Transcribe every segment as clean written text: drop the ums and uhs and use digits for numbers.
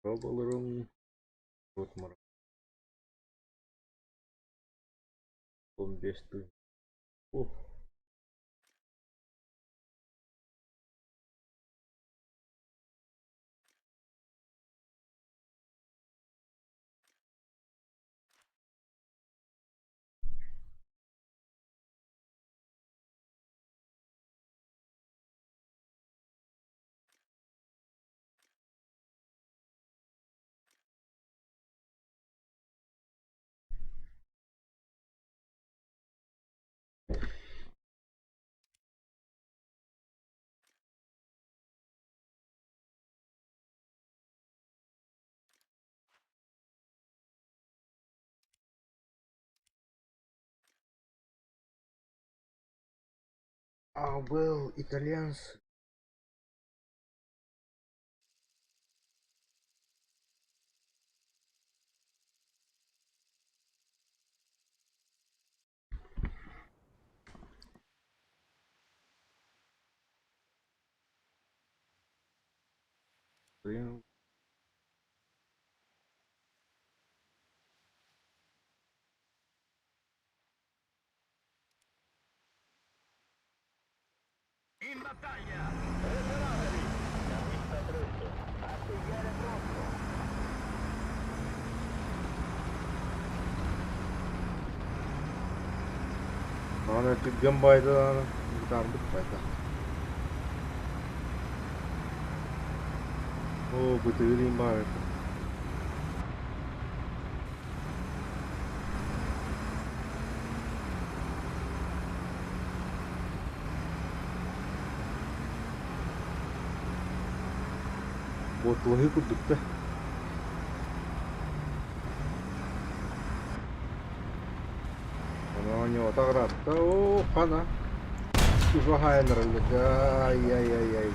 Arabaların rotmara 15 duyum. Oh. А, был итальянец. Блин. In battaglia! Preparatevi! Navista pronto! Artigliere pronto! 나는 뒷변 봐야 돼. 나는 일단 안 붙어 봐야 돼. 오, 그 드림 봐야 돼. 뭐 또 해고 늑대. Они вот так раз. О, пана. Уже хайнер. Ай-яй-яй-яй.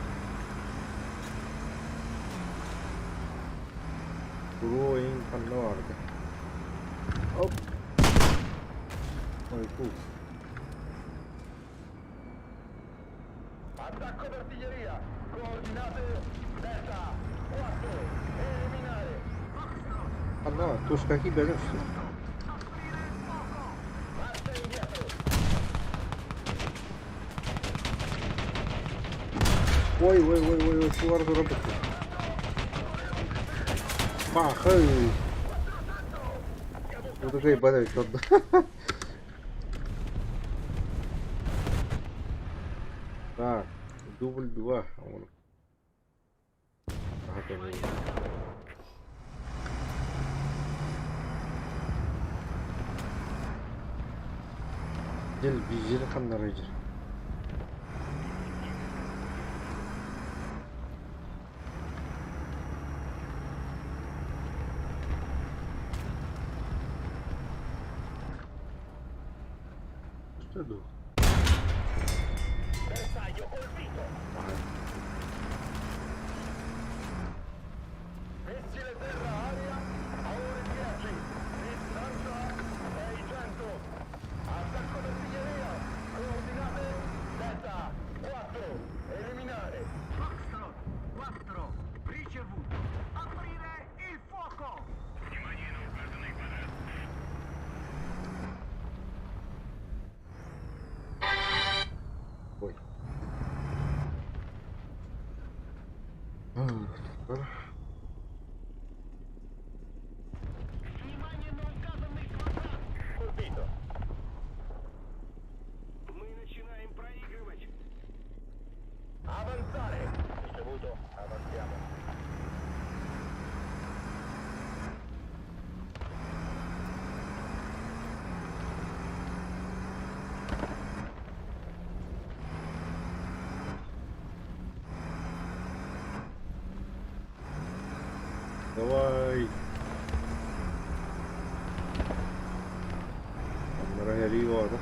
Growing panor. Оп. Ой, фу. Attacco d'artiglieria! Coordinate Delta 4! Eliminare! Она, то что какие берешь? Marcia indietro! Ой, чувак заработал. Пахай. Вот уже и бодать тот. Так, дубль 2. Готовы. Дел бизер ханнарыжыр. Что это? Bersaglio colpito! Missile terra-aria a ore 10! Distanza 600! Attacco d'artiglieria! Coordinate Delta 4! Eliminare! Foxtrot 4! Ricevuto! Aprire il fuoco! Внимание на указанный квадрат! Ой. Внимание на указанный квадрат! Colpito! Мы начинаем проигрывать! Avanzare! Ricevuto, avanziamo. Давай. Роялио, да?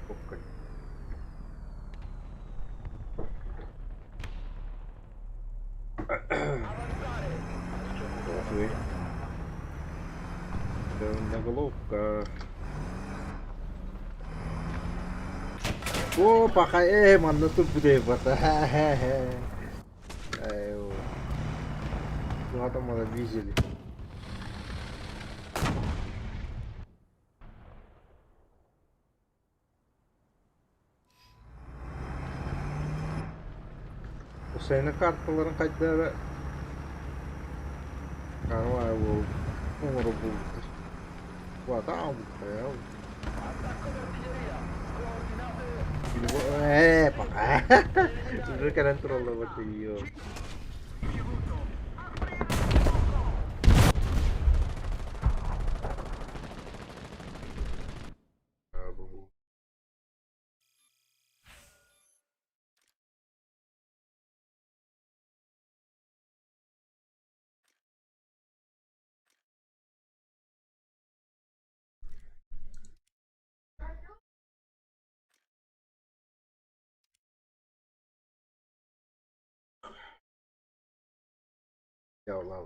Опка. Avanzare! Ricevuto, Ой. Да, на головка. Oh, pakai mana tuh bude bata. Ayo. Bu adam bana dizeli. O senin kartların kaç tane? Karma bu. Numara buldu. Bu adam aldı ya. Pakai. Itu kalian terlalu betul. Ya Allah.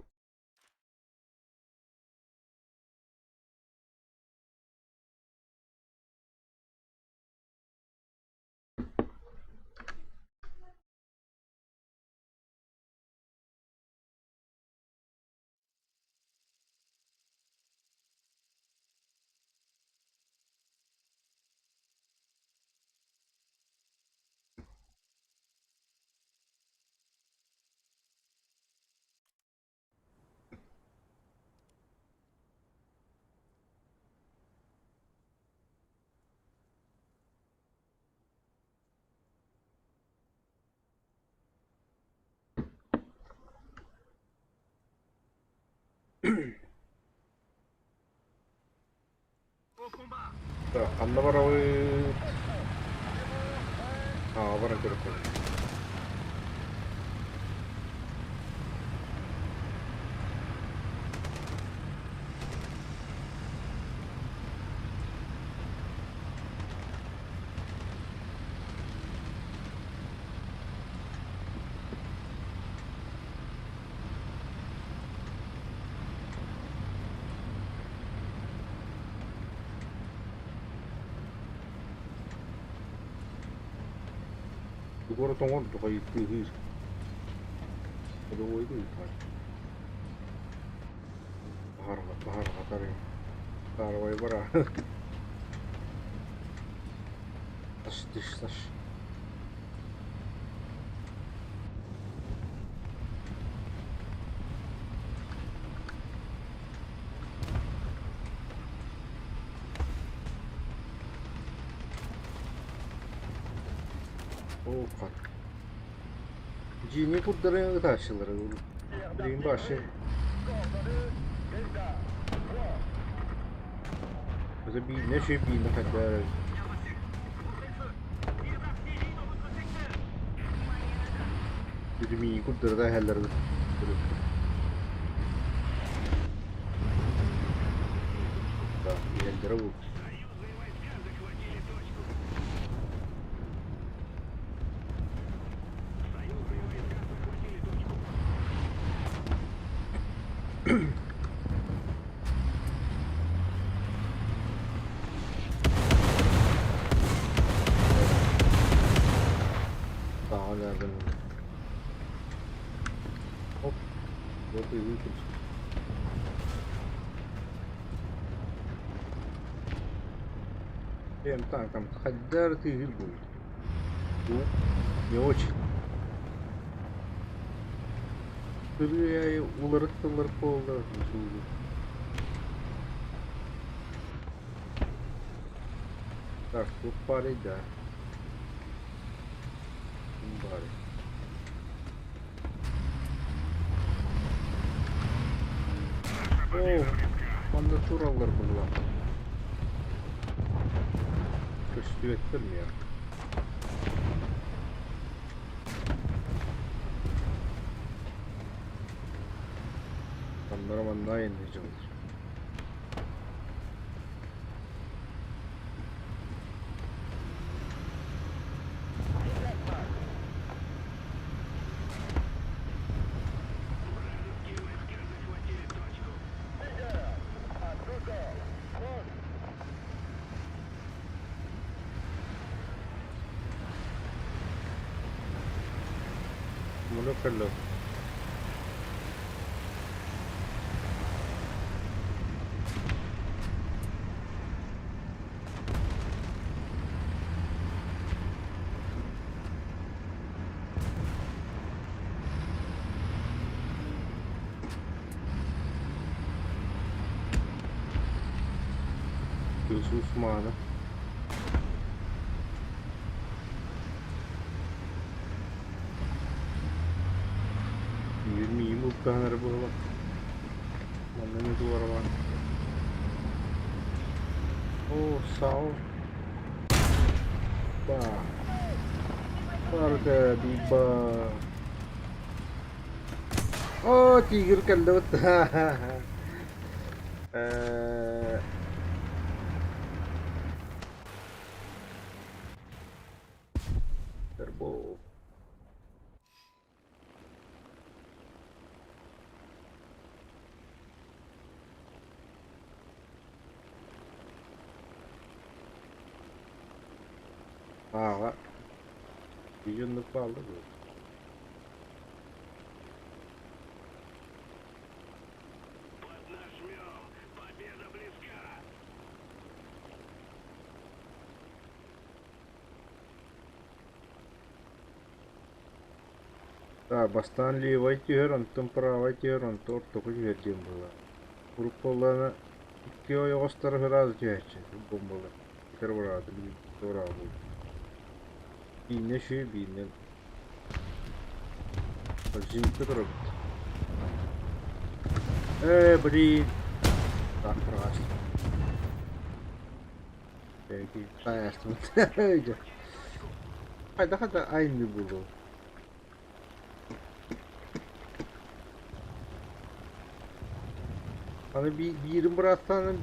Anda bara bara kırık. Agora estão onde? Do rei de risco. Ada o itu kan. Bahar katanya. Tarawai bara. Tas. Oh kan. Gini kurtarıyor taşları. Birin başı. Mesela bir ne şey bir ne kadar. Biri kurtarıyor herhalde. Да, я дорогу. Daha nereden? Hop. Вот и выключил. Там Хаддар ты будет. Ну, не очень. Сырые уларыттылар полдар. Так, тут парень, да. Парень. О, мандатуралар было. Köstü ettim ya. Onlara daha yenileceğim. കല്ലൊക്കെ Usmana. മീൻ മുക്കാൻ നേരം മണ്ണിന് കുറവാണ്. ഓ sound diba. Oh, tigir kalot. Turbo. Yun na pala. Да, бастан левайте геронтон, правайте геронтон, только вердим было. Группалана кё остар раз чаще, бомбала. Первый раз. Binne şey binne. Zinke durup. Блин. Так просто. Peki, sayastım. Hadi aynı buldu. Hani bir 20 bıraksanın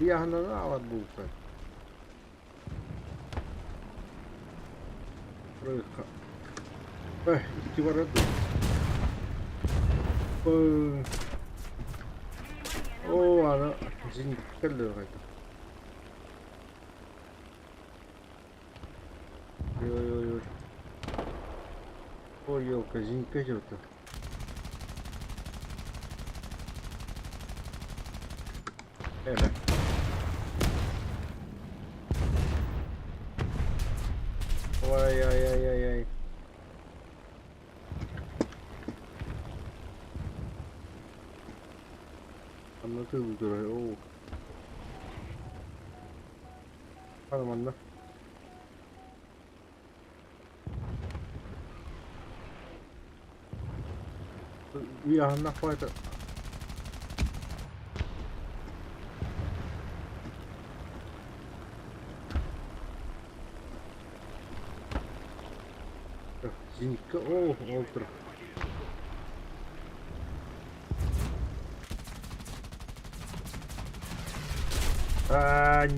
bir yandan avat bulsan. İki var hadi. Ana zinkeldi haydi. Yo. Ой, елка, zinkeldi. Evet. Ay. Anlatıldı duray. Oo. Hadi anla. Bir anla fayda. Зинка, олтер.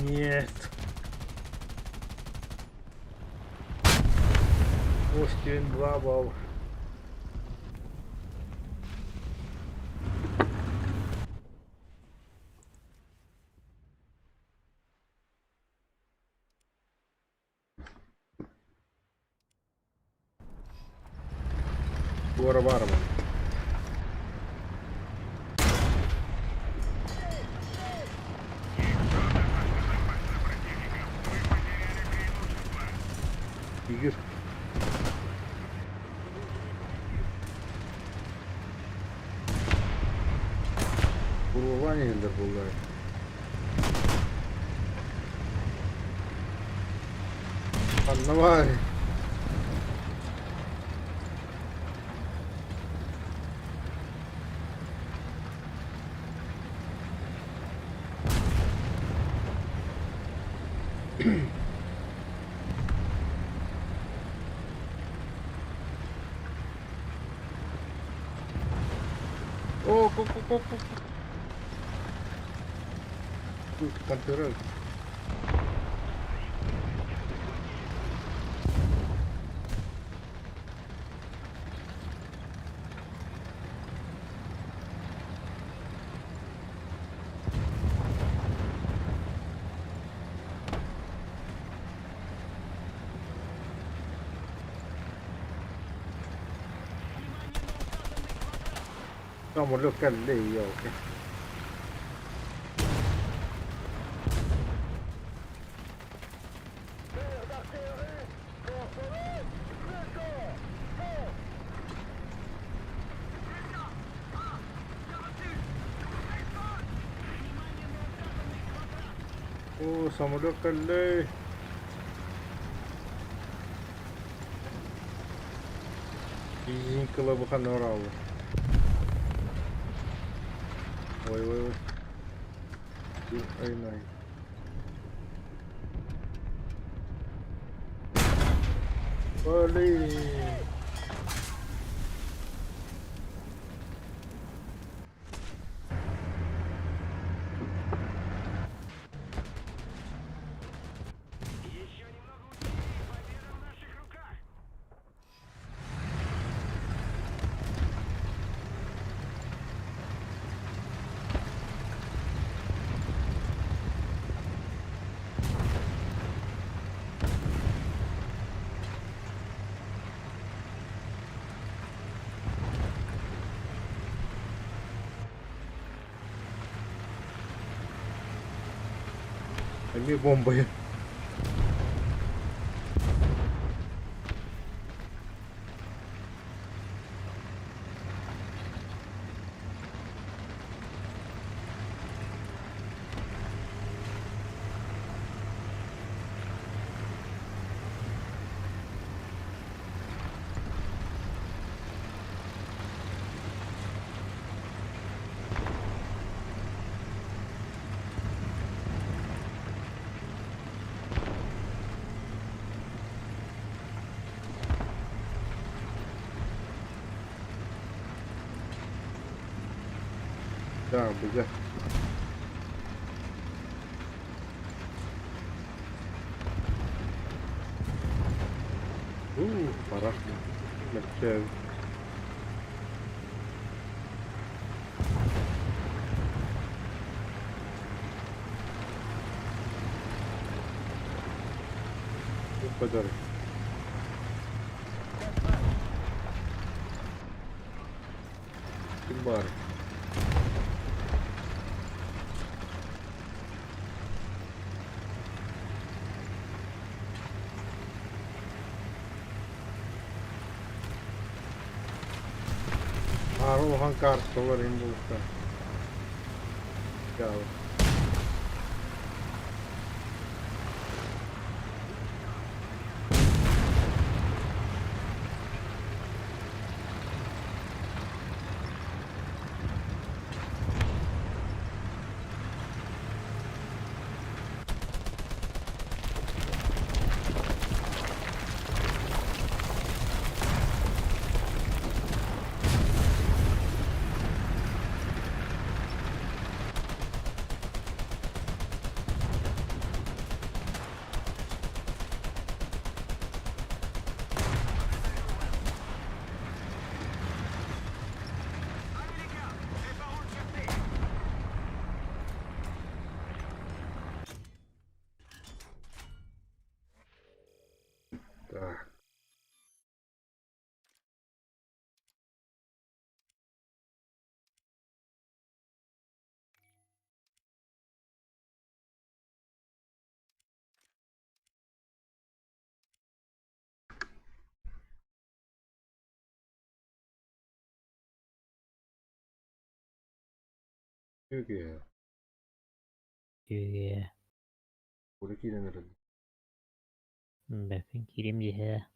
Нет. Остин 2 балла. Var mı? Игорь. Урвание да было. Давай. О, тут контроль. Самолет кәлле елки. О, самолет кәлле. Изинкала бұқан оралы. Ой. Ай. Блин. Еще немного усилий, победа в наших руках. Они бомбы. Да, бля. Пора. Начать. Подарок. Бар. Ruohan karttolarin muista. Joo. Так. Yökiä. Yöge. Kuule kiinni. Bakın kirim diye.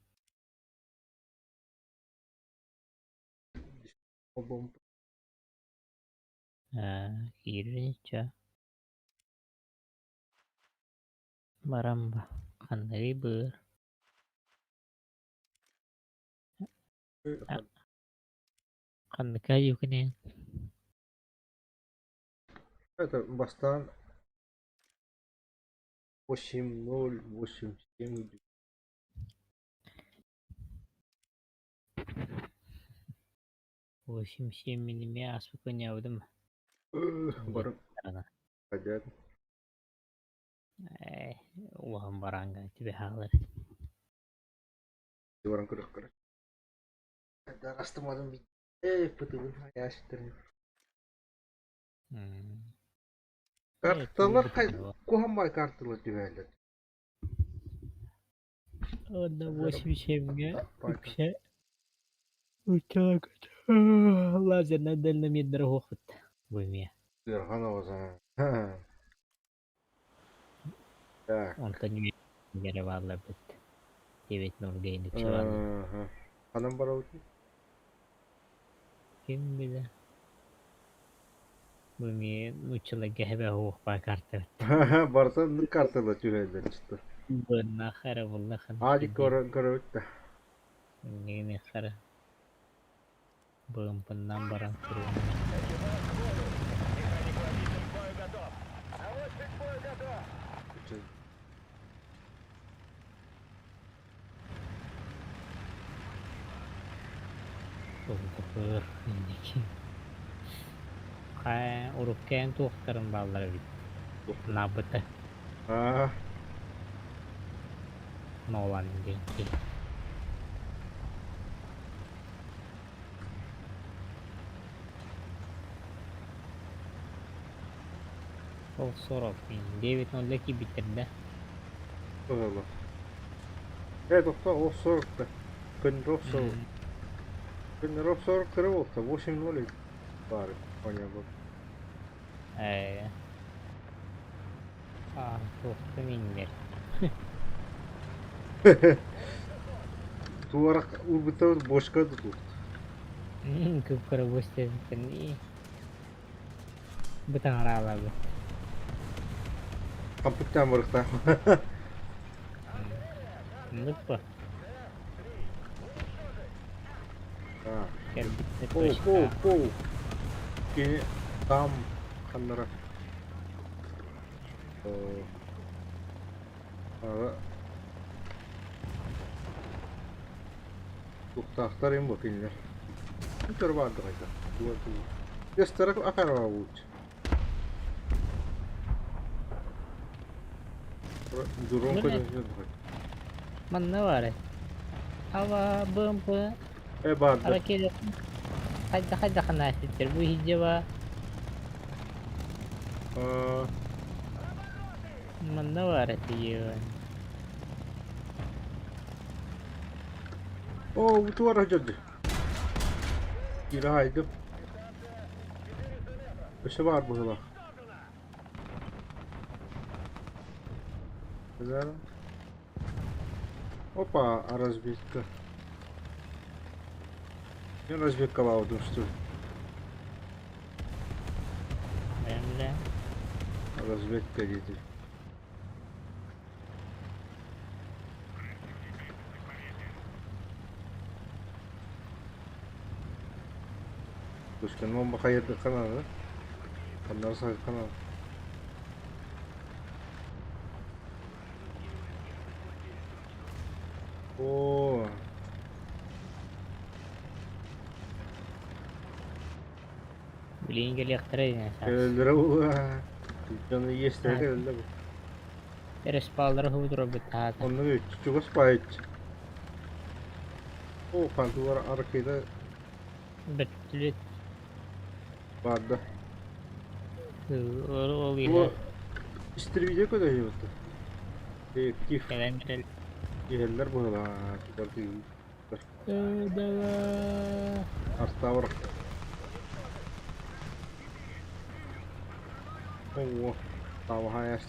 O bomba. Kirin cha. Maramba. Kanları bır. Kanı kayu kene. Это Бастан 8087. 87 миниме аспыкыня удым. Барым. Ana. Хадят. Uang baranga тебе халыр. Orang kerja. Ada customer yang putih pun hayas terus. Hmm. Karttalar Evet, kay bu. kuhanmay karttalar düğerler. Onda boş bir şey mi? Bayka. Yüksek. Uçak. Allah senden deline midlere hokut. Buymuyor. Diyor hana o zaman. Ha. Ya. Ondan yere varlar bitti. Evet, Nurgay'ın içi varlar. Aha. Hanım bara uçun. Kim bilir? Buymuyor. Uçula gehbe hok bakartı. Barsan ne karttalar düğerler çıktı. Bunna kara bulla kan. Hadi kora bitti. Ini kara. Belum pernah barang turun. Untuk ini. Kayak uruken tuh keren balar bit. Nabet Ah. nolan gitu. Oh sorok ini. David nolaki bitirdi. Allah. Evet doktor o sorukta. Gün rof soruk. Gün rof soruk kırı olsa bu şimdi oluyor. Bari. Konya bu. Ah tuh kemindir. Duvara urbita boşka tuttu. Kepkara bos ini. Betang rala bu. Kampükten varıkta. Lupa. Ha. Kerbit Po. Yine tam kanlara. Ara. Tuhtahtarayım bakayım ya. Bir tür vardı kayda. Duvar. Göstererek akar var bu uç. Durun Bu ne? koyacağız. Mana var? Awa bumper. Barda. Hareket. Hadi kena sitir. Bu hijau mana var diyor. Bu duvar açıldı. Yine haydi. Bir şey var burada. Güzel. Опа, разбитка. Я разбитка лаудum что ли? Benimle. Разведка дети. Düşkün bomba kayırdı kanalı. Bunlar sakın kanal. Oo. Beliin geliyor ya. Öldüre bu. Canı yestere öldü bu. Terus palder hudro betat. Onu bir çuçuk spayet. O kantu var arkada Betul. vardı. O Bu lihat. istirviyecek o da şey oldu. Kif Kalian ada. yerler bu da. Belki Dawa. hasta var. Oo. Tamam hayır.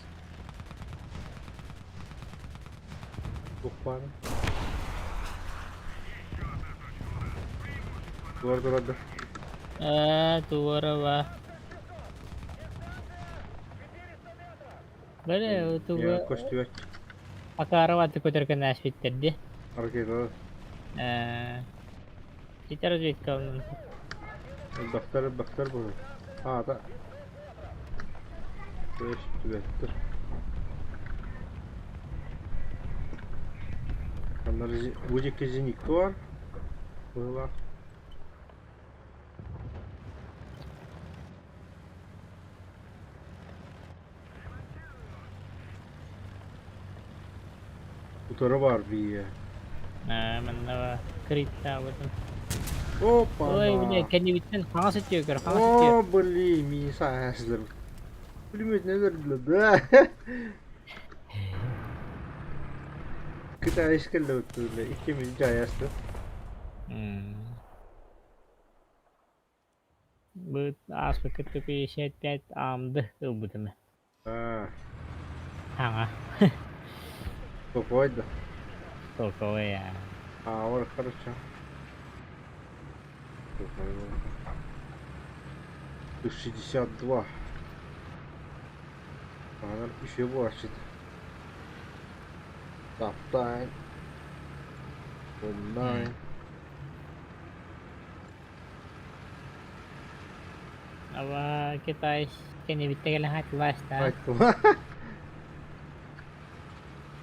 Kuppan. Duvar. Tuara wah. Bale tu Ya koştu. akara waktu ku terkena Twitter dia. Arkada. Kita harus kawan. Baktar bu. Ha da. Koştu. Bunlar вузик никто var. Была. Bu tara var bir. Mana kereta betul. Опа, Ой, бля, kendi bitten kana sıçıyor kör, kana sıçıyor. О, блин, мисасыздар. Пулемет не вернули, да? Кытай ишкерле өттүле, 2000 жай асты. Bu aspek tepi şetet amdı bu deme. А, Ага, спокойно. только я. А, вот хорошо. Спокойно. 62. Она еще бачит. Таптайн. Онлайн. Ama kita kendi bitti gelen hati başta. Айтла.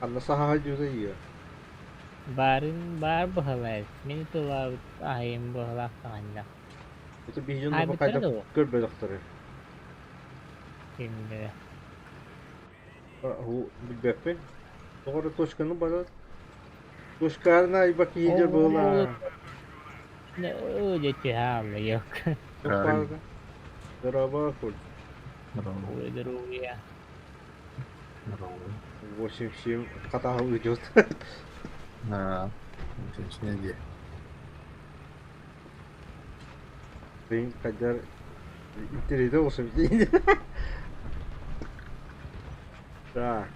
Она сахаджу да iya. Bar bahalat. Mini tu var ahim bahalak tanda. Это бежит Hai на betul пока tu. көрбе докторы. Şimdi. هو بالبابين. Doğru точканы бара. Точкарына бак индер была. Ne öyle çiğhalı yok. Yok Дорога хоть. Uyduruyor ya. 8-7 катаға уйдет. Üçüncü Блин, кадар интернетте болсам дейін. Так.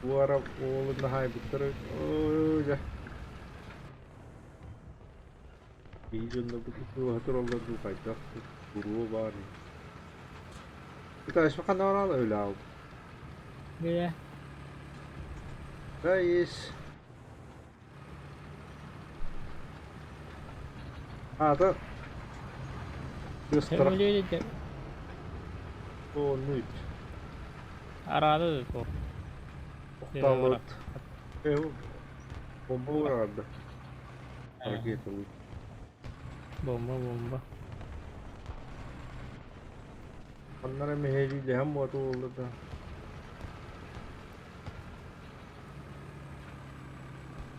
Bu ara oğlum daha iyi bitir. Oy. İyi canlı bu hatır oldu bu kayda. Guru var. Bir tane şu kanal öyle al. Böyle. Reis. Ha da. Göster. Öyle de. O nüt. Aradı o. Oktavat. Bomba vardı. Hareket oldu. Bomba. Onlara meheliyle hem modu oldu da.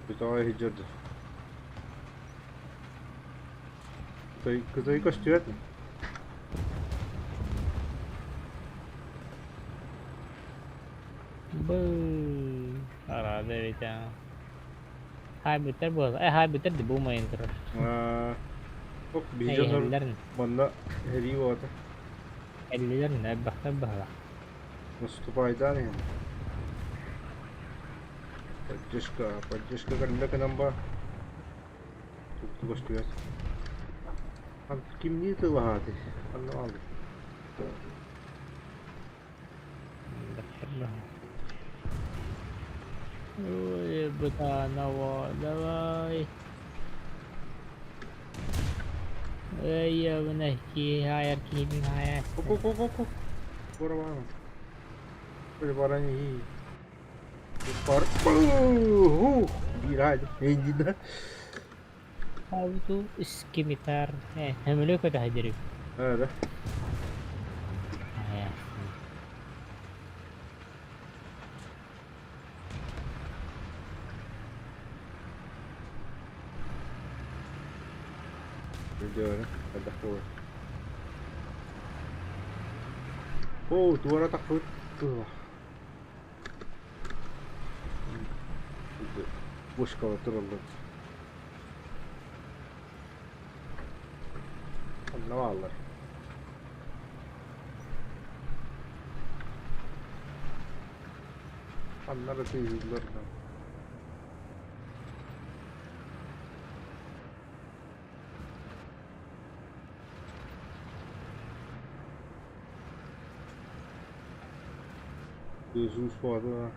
Bir daha hicirdi. Kızayı kaçtı mı? Bu. Aradı bir tane. Hai biter bu. Hai biter di bulmayın terus. Çok bir Hey, canlar ellerin. bana heri vardı. Ellerin nebah lah. Nasıl fayda ne? Поддержка करने का नंबर. Тут kaçtı ya. Kim niye tılhadı? Anlamadım. Ой, бутаново, давай. Ey ya bu ne ki hayal kimin hayal. Ку-ку-ку-ку. Порвано. Böyle baran iyi. Par. Bir aydı. Endinde. Abi tu iskimitar. Hem öyle kata hadirim. Öyle. Hayal. Böyle öyle. Hadi koy. Oo, duvara takıldı. Boş kavatırıldı. Ne varlar? Anlara teyzeler. Jesus foda.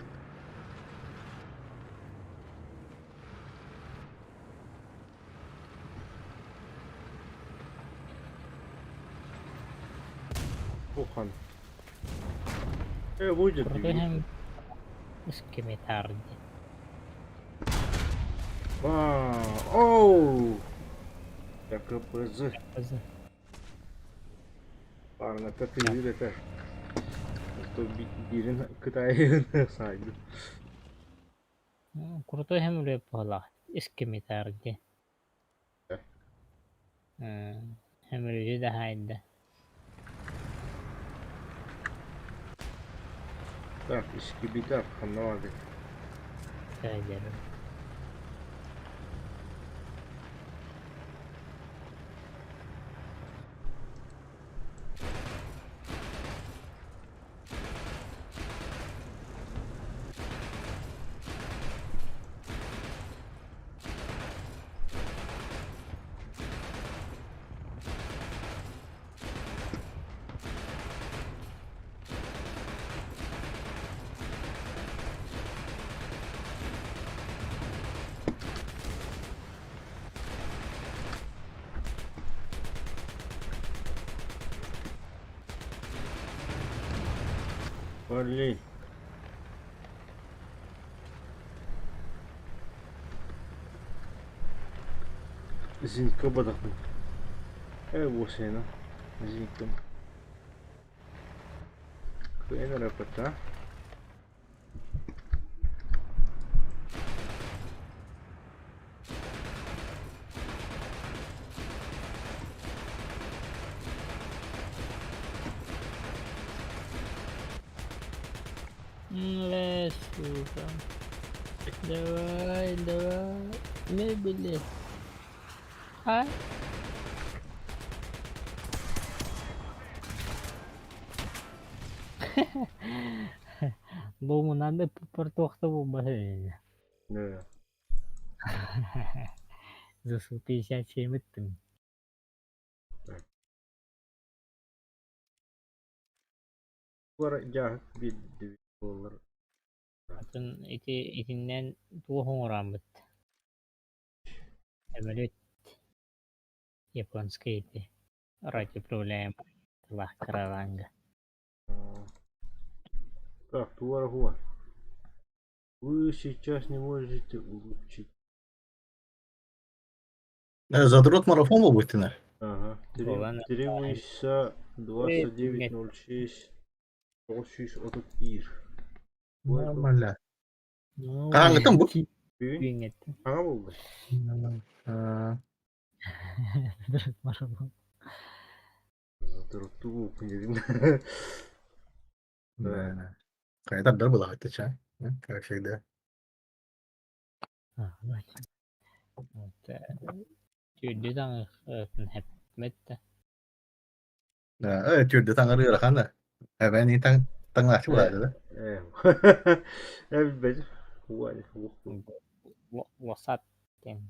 Okan. Будет. Burada hem iskimitar. Оу! КПЗ. Kızı. Парна катывыр это. Что birinin Kıtay'ın saydı. Kurtu hem öyle pahala. İskimitar. Ömürücü de haydi. Так, işki biter. Anlamadık. Söylerim. Вали. Зинька бадахны. Вот она. Зинька. Куэнер апата. Сука. Давай, давай. Не били. А? Bu munanda pertuakta bu bahaya. Да. За 57 ettim. Var ya bir dolar. Atın itinden tuğun oran bit. Emelet японский ити. Ради проблем. Telah kerawangga. Так, Туаргуа. Вы сейчас не можете улучшить. Задрот марафон mu bu itine? Ага. Olan Требуется 29.06 931. Normal. Karanlıkta mı bu? Büyün. Gün ettim. Ага oldu. Biraz marabam. Задроту dedim. Да. Kayak tar было это чай. Как всегда. Tüydü tanı hep mette. Tüydü tanı rüya kan da. Ben ini tengah coba ada. Evet. Wasat yang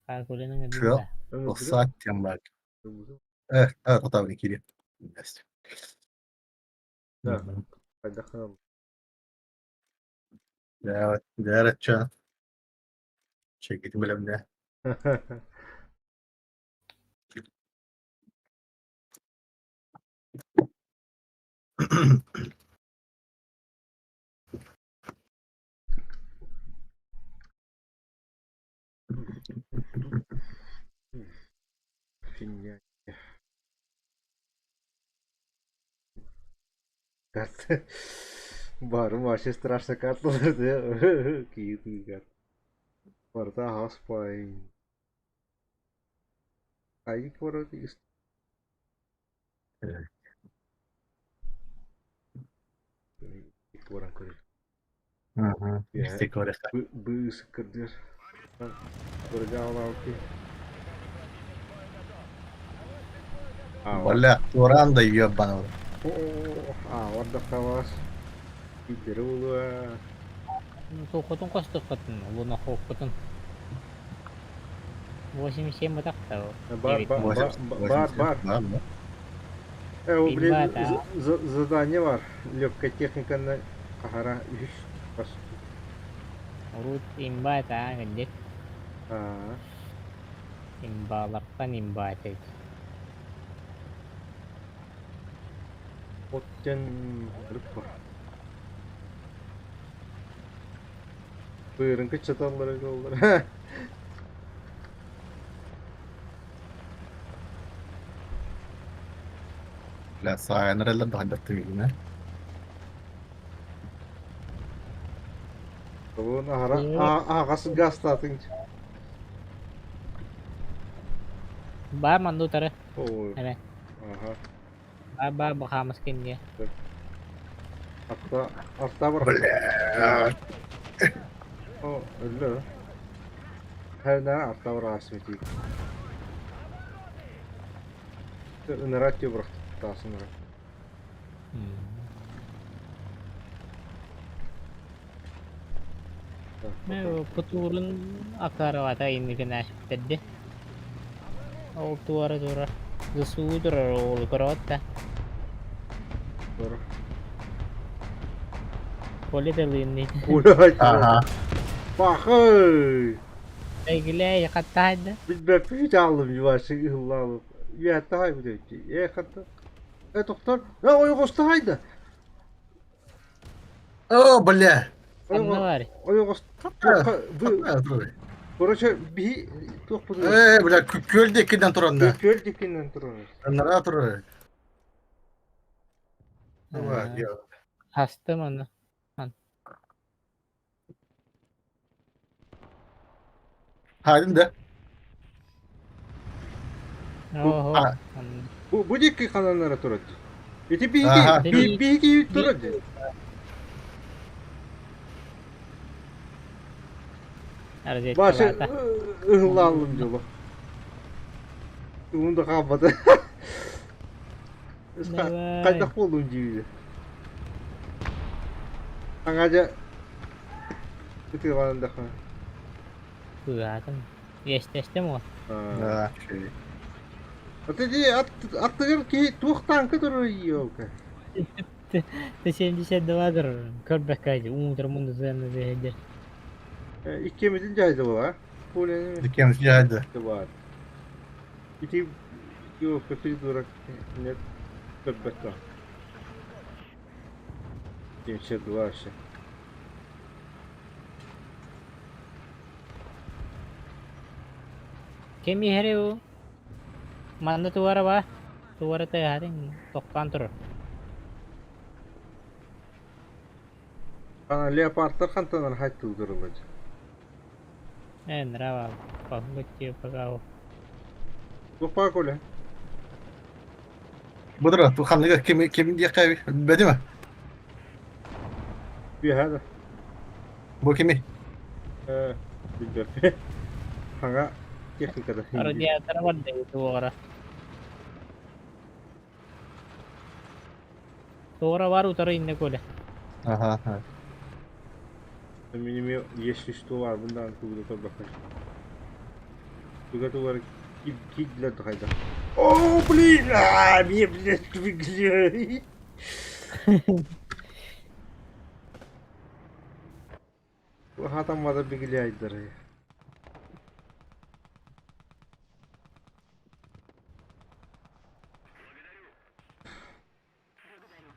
kan kuliah nggak Şu bisa. o saat yang bak. Tahu ini kiri. Да. Отдохнем. Daerah çağ. Çekiti bilmem ne. Финляндия. Карта. Барым вообще страшно карталарды. Киютун карта. Барда хаспай. Айк барады ист. Баран көрөт. İstek orası. Быс кырдыр. Бырга алауки. Valla oran da yiyor bana. Orada хавас. Идер улуа. Тухотун костухотун. Луна хокотун. 87 так тау. Бар. Блин, задание var. Легкая техника на Кахара. Urut imba ta gede. Aa. Imbalaktan imba ta. Otten grup var. Buyurun kaç çatallara yollar. La sayanlarla da hallettim yine. Bu nahara. Aa, gaz tatın. Ba mandu tara. Oo. Ano? Aha. Ba baka maskin niya. Altta bırak. Бля. O öldü. Her ne altta bırak asmeti. Ынырат diyor bıraktı. Daha sonra. May puturun akara wata ini kena tedde. O tura. Zasudra ol karota. Doğru. Boleh terlini. Ulan. Ага. Bak hey. Ay gila ya katad. Bilmem hiç aldım yuvarsı yıllarım. Ya daha bir de. Ya katta. Doktor. Ya o yokosta haydi. О, бля. Anna var. O yokosta. Bu Короче bir çok bu. Бля, көлдекиден туранда. Göl dikinden durur. Нара туры. Ha, hasta mana. Haydin de. Oh. Ha. Bu dikki kanallara durur. İti Aha. bir iki durur. Arz Başı etti ıhlalım yolu. Bunu da kapadı. Давай. Kaydak oldum gibi. Angaca Bitir bana da. Kelihatan. Yes mo. Да, şey. Atı attığım ki tuh tankı duruyor. Teşekkür ederim. Körbek aja. Termundu sana zehir. İkimizin cahidi var. Bu ne? Dikemiz geldi. Var. İti yok kötü durak net körbekten. Gençler duvar şey. Kemi here o. Manda tuara ba? Tuara tayo hating toktan tur. Bana leopardlar kantadan haytıl durulacak. Nara ba? Pagkakyo pagaw. Topak öyle. Budra, bu kanlıga kimin diye kaybı? Bedi mi? Bir hada. Bu kimi? Bilmem. Hanga teknikada. Aro dia tara ba de tuara. Tuara baru tara inne kole. Aha. Benim yeşil üstü var. Bundan kuğuda tabi bakar. Kuğuda var. Gidler de hayda. Oh, please! Bir bilet gibi gidiyor. Bu hatamada bir giliyaydılar.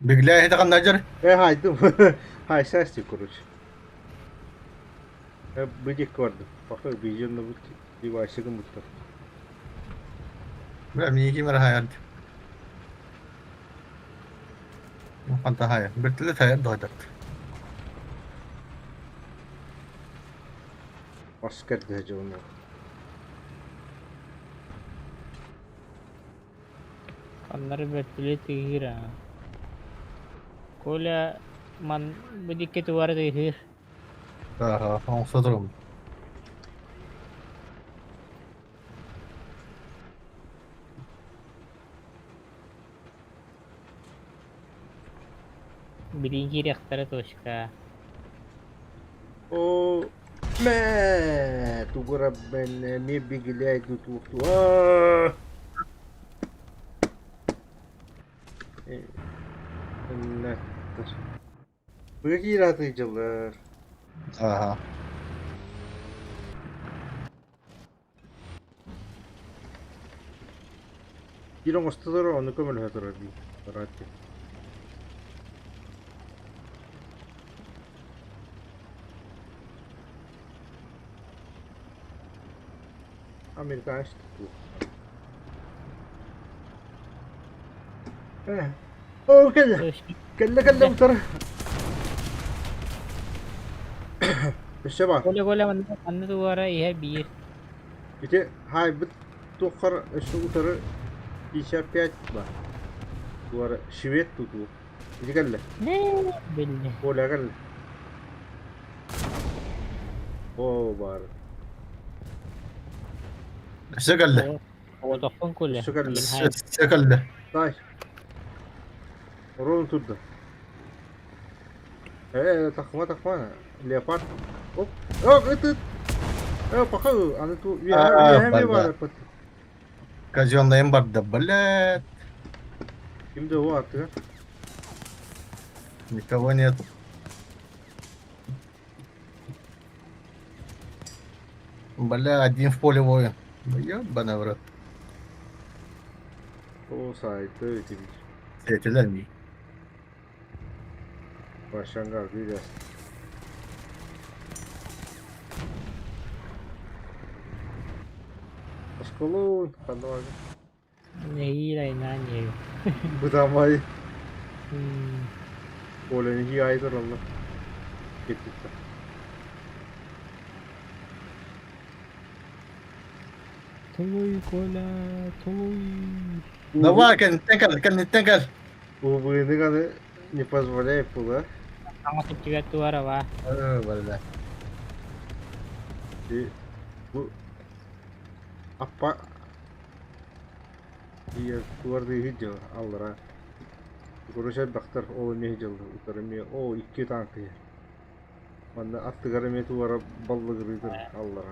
Bigla hita kan najar. Haydi. Hay ses kuruş. Bıcık vardı. Bakır vizyonda bu device'ın bu tarafı. Bra mi kim hayat. Fanta hayat. Bertile hayat doğadak. Asker diyeceğim onu. Kanları betuli tihira. Kole man bedik tuara tihir. Aha, on sodrum. Birinci reaktörü toşka. O me tu gura ben mi bigiliyaydı tu. Nettir. Büyük yaratıcılar. Aha. Iron ostadır onu komel hatır abi. Rahatça. Amerika açtı bu. Oh كده كلا وترى الشباب Kole man tuara iya bir. İşte hay Тохар, что утро 55 бар. Буара швед тут. Иди галле. Не, белли. Оля галле. О, бар. Şakalle. هو ضخم كله شكراً. من هاي Şakalle. Тай. Рон туда. Тахма. Леопард. Оп. Это... походу, она тут... Я бля. бар. Казенный эмбарда, блядь. Kimde o artık? Никого нет. Бля, один в поле воин. Ебаный в рот. O sahipte öteymiş. Seyirciler mi? Başlangıç biraz. Aşkolun. Kandı var. نهي لا نهي Bu da may. Olanı hikayedir Allah. Gittik. Толуй, Коля, толуй. Давай, контекал. Увы, не позволяет пула. Masuk juga tuh arah Бля. И apa iya keluar dari hijau Allah Kuruşa doktor o ne hijau utarımı o iki tankı bana attı garime tuvara ballı gırıdır Allah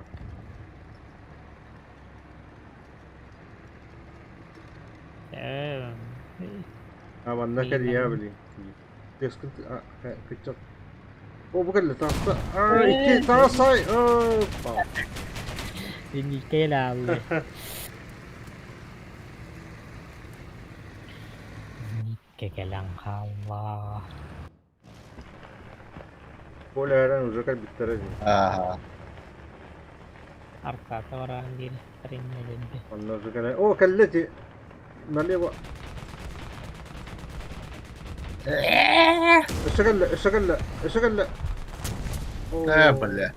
ha bana kedi ya bili deskut kıçak o bu kadar tahta iki tane say Ini kayak lah kayak lang Allah. Boleh heran uzak bitter aja. Ага. Arkada orang di ringnya jadi. Ondan sonra o kelleti nalewa اشتغل Бля.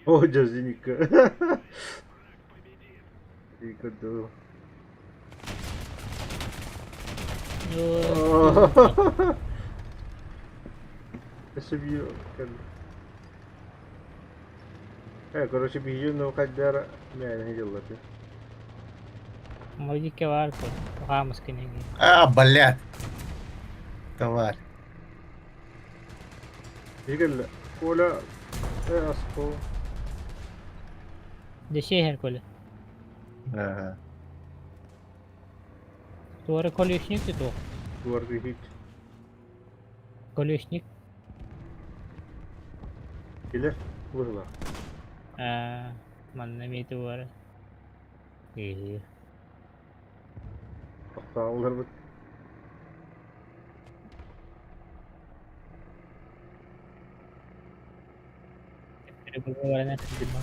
О, Джазиника. Ика до. Собью. Короче, бью, но кадера. Я не делал это. Mau di kewal tuh. Kamus kini. Блядь. Тварь. Игорь, Коля, Эско. The şehir Коля. Ага. Tuara kolesnik itu. Дуарга хит. Kolesnik. Келер, выгла. Mana mi tuara. Iya. Ақталдар бит.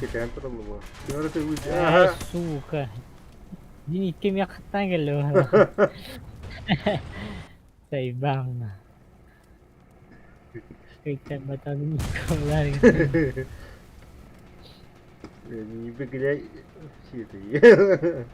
Кетен туралы бу. Кемер ты үз. Сука. Ini kim yang ketanggal loh. Say bang. Kita batal ni keluar. Не выгляй. Все это.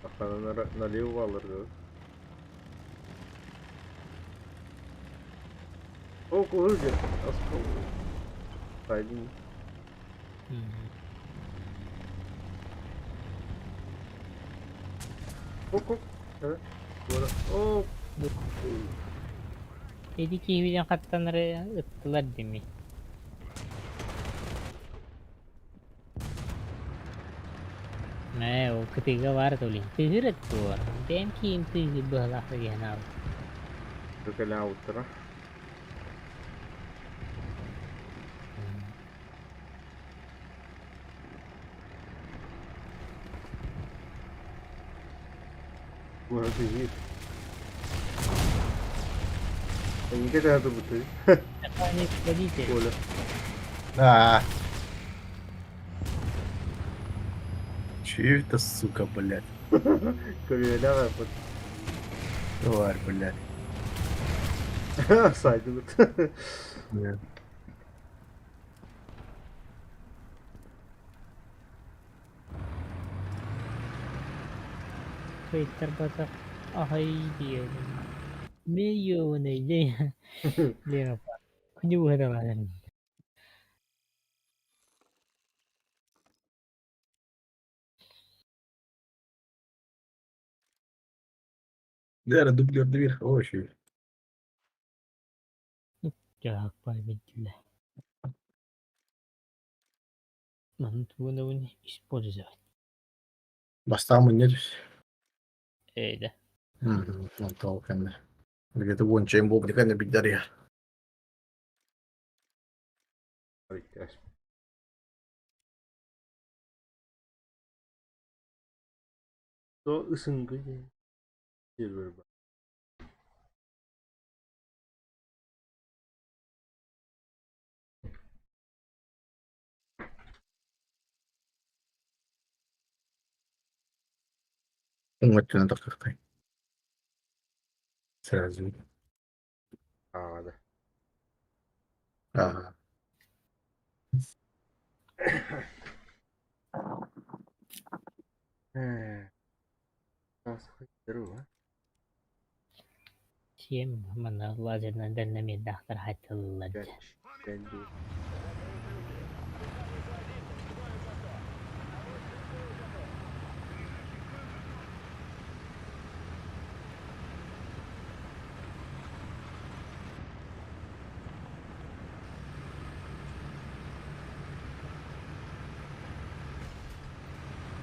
Охрана налево алырды. О, курыжы. Аскол. Пойдем. Оп. О. Dedi ki hücum kattanları ıttılar demiş. Nah, ketiga war tuh lih. Tihir tuh war. Dem kim tihir belah lagi hanal. Kökele avuttura. Bu arada iyi. Enggak ada tuh betul. Ini tadi sih. Boleh. А. Че это, сука, блядь? Kökele apa? Тварь, блядь. Saydı betul. Нет. Twitter batak. Ay dia. Milyon aja ya. Dia apa? Kunjung ada kan. Да, дублер дверь. Очень. Jak память. Mantu na ini использовать. Бастамы нет. Да. Ну, толком. Где-то вон чем бобника на бедаре. Harika. O ısıngı. Silver bak. Вот надо как-то. Сразу. Ağda. Ага. He. Nasıl kıytırı var? Siem mana lazerna dan nami daktar hatılad. Geç. Geldi.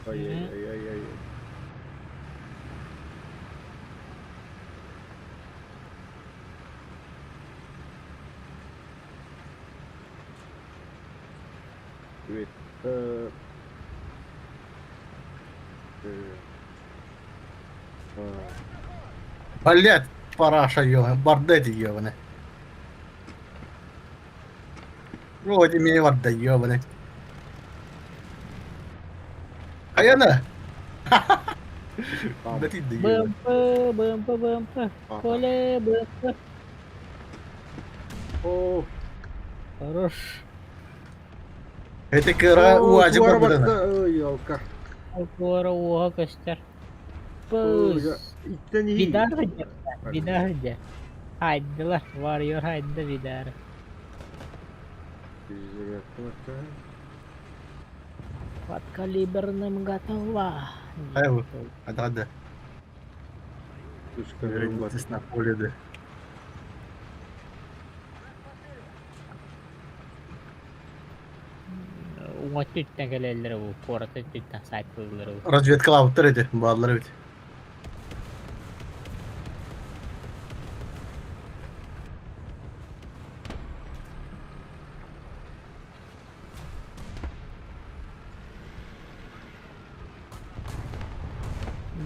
Ay ay ay ay ay. Evet. Блядь, параша ёбаный, бардети ёбаный. Вроде меня варда ёбаный. А я на. Tamam. Да ты да ёбаный. Bumper. Aha. Kole bumper. Oh. Хорош. Это кыра уазик Duvara бабудан. baktı. Ay yalka. Alkora uha göster. Oh, ya, Bus. İtten iyi. Vidar aja. Vidar aja. Haydilah. Warrior haydi vidar. Güzel yaptım hatta. Kuat kaliber 6 готова. Ayo, ada. Üç kamerayı bak. Здесь на поле, да. Unga tütten gelelleri bu. Korata tütten sahip kılları bu. Разведка лавтыр эти, bağlıları bit.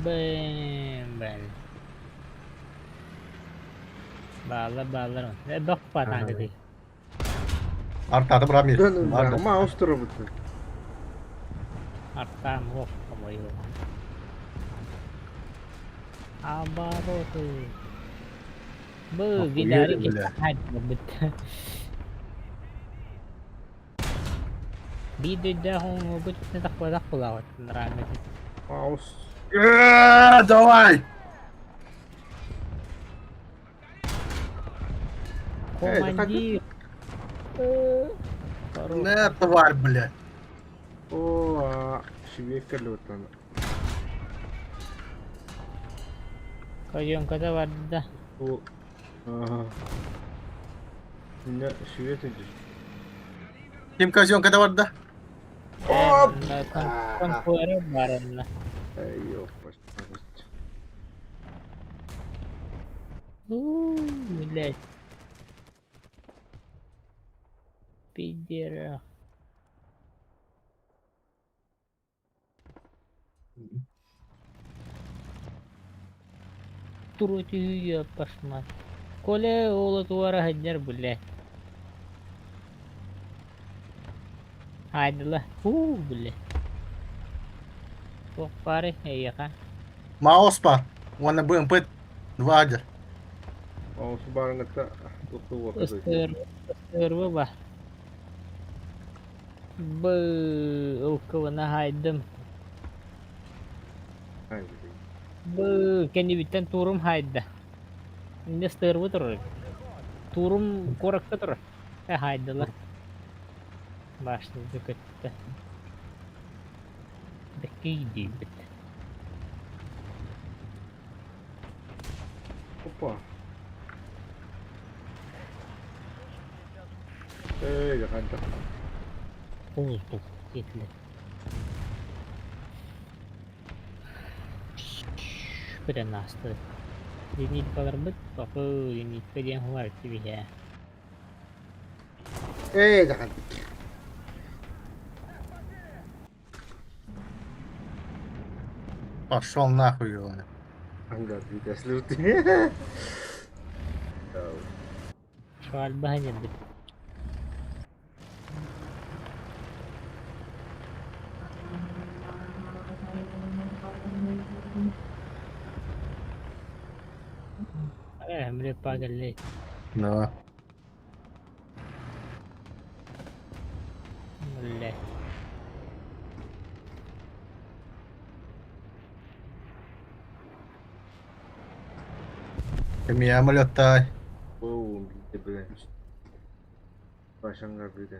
Ben. Bağlar mı? Dok patang Aha. gitu. Артады брамир. Dön bak. Mouse turu bütün. Artam kok kamu yuk. Abaro tuh. Bu Aku vidari yerim kita bile. hadi betul. Video dah ngebut tak lawat nerangnya. Mouse. Давай! Командир. Хорош. Не, тварь, блядь. Oo. Şiviyekeli otan. Kau yang kata wadah. O. Aha. Ne şivet ediyor. Kim казёнка vardı da? Конкурент барында. Ey yok başlamış. Блять. Пидера. Турутию пошмат. Коля олатуара хаджар, блять. Haydi la. Блять. Çok pare ya. Маус па. Вон будем пыт. 2-1. Mouse'u barınlıkta tuttu ortada. Istır bu bah. Bu ılkıvına haydım. Hangi? Bu kendi bitten turum haydı. Şimdi ıstır bu durur. Turum korakta durur. Haydi la. Başladı kötü. Bekiydi. Hoppa. Ey yakanda. Oldu. Yetli. Sudah nasta. Ini color bet apa ini yang luar TV ya. Ey yakanda. Пошел нахуй его. Hangi bir desli rutin. Şu an banyak bet. Mereka pagal le. Да. Mulai. Kemi ameliyatay. Oo, bir de böyle. Başanga bir de.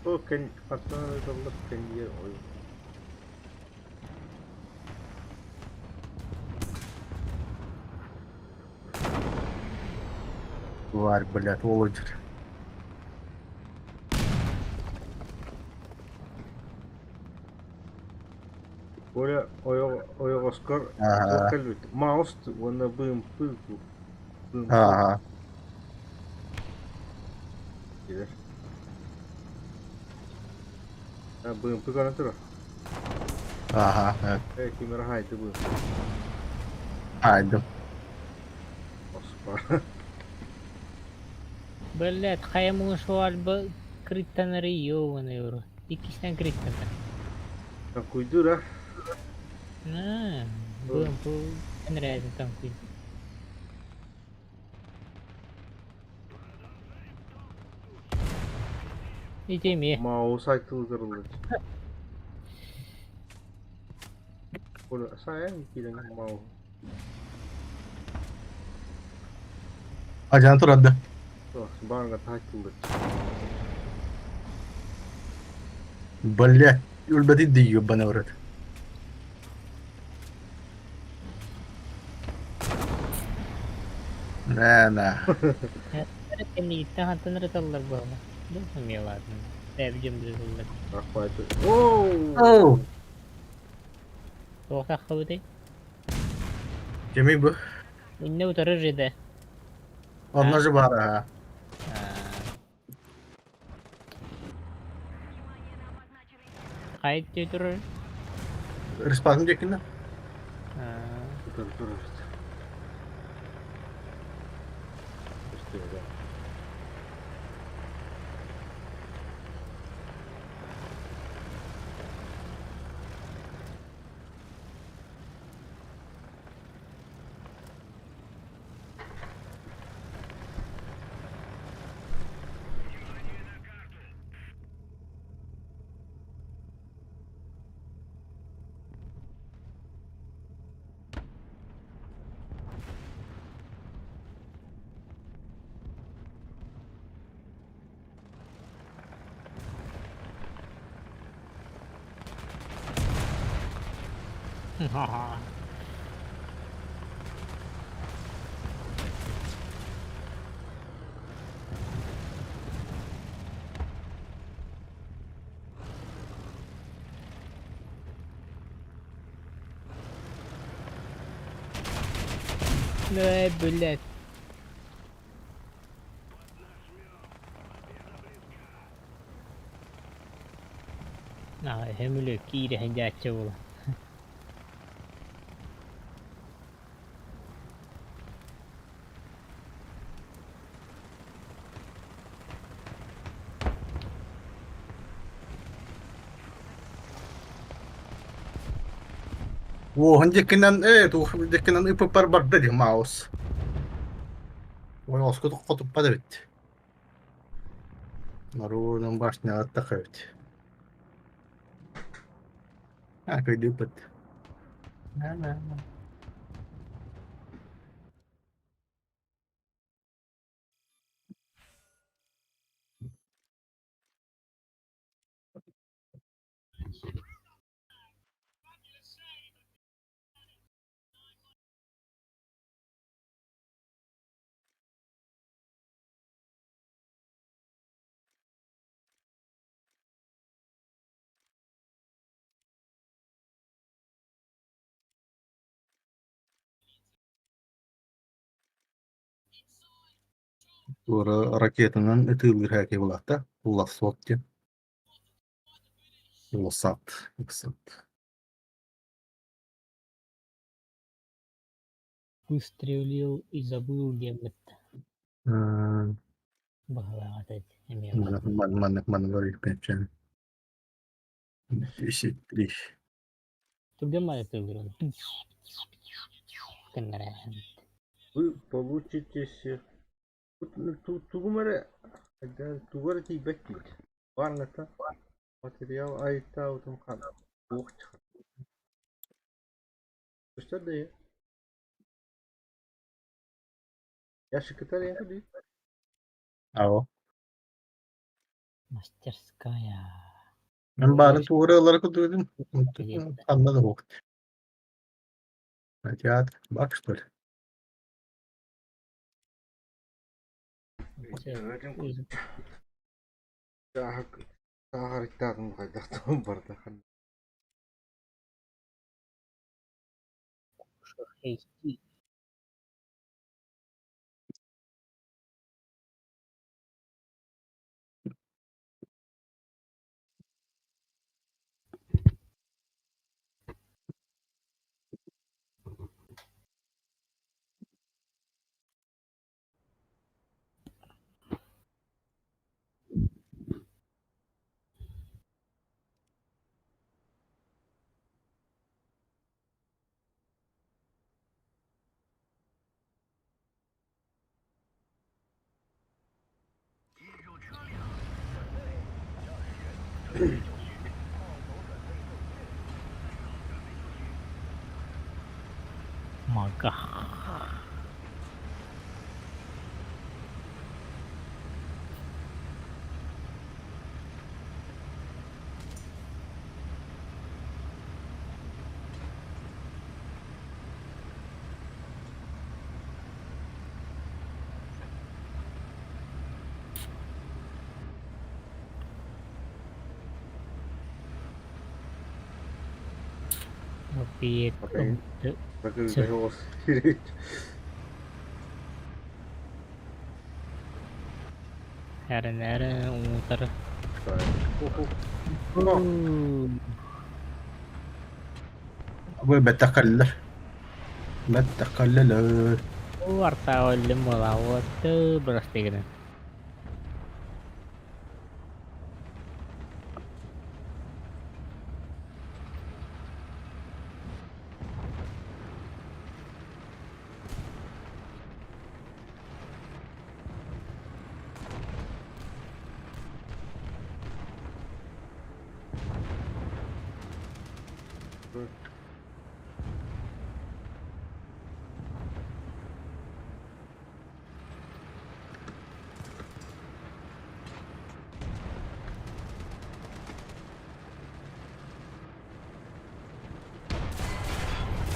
O kendi hatta Allah kendi oyun. Тварь, блядь, Володя. Böyle oya Oscar Ага. kalbit. Mouse ona bım pılku. Bım Ага. gider. Ha bım pılku anlatır. Ага. Evet. Hey kimera haydi bım. Haydi. Oscar. Блять, kayak mau soal be kritan Rio mana euro. Ikisnya kritan. Ha kuydur ha. Nah, belum pun kan ada tentang kuy. Ini mi? Mouse aykılı kırıldı. Böyle sayang kilang mouse. Ajan turaddı. Oh, sembarangan aykılı. Блядь. Ülbeti diyor bana orada. Ne. Ada ini tahan tenar telar bawa. Lu sembilan. Saya jam dulu. Apa itu? Oh. Oh. Tuh tak kau deh. Kemi bu. Ini utar reda. Onlar же var ha. Kait itu terus. Respawn çekin lan. Dur. İşte öyle. Ай, блядь. Hemily kiirehän jäätsevulla. Tuohon tekinan, tuohon tekinan uppe barbarderi maus. Voi olisiko tukotuppa tyytti. Marunun bashna attaköyt. Kyllä dypet. Nä. Tuoda raketanan tyyliräkin ulahtaa. Ullassotja. Ullassat. Выстрелил и забыл где Bahla эти имела. Man var bättre. Shit. Ты где моя ты говорил? Канаран. Вы получите тугумere тугары тибеттит. Varnata материал айттаутум хан. Ух. Что да я? Я секретарь ходи. Ау. Мастерская. Ben bari tuğraları duydum. Anladım o. Hadi bak что ли. Сахаритатын қайдақтан барда хан. Эй, Мага. Объект. Bakın hevos. Hiç. Нәрі ұмытыр. Bu betakaller. Betakaller. Wartawan melawat berarti gitu.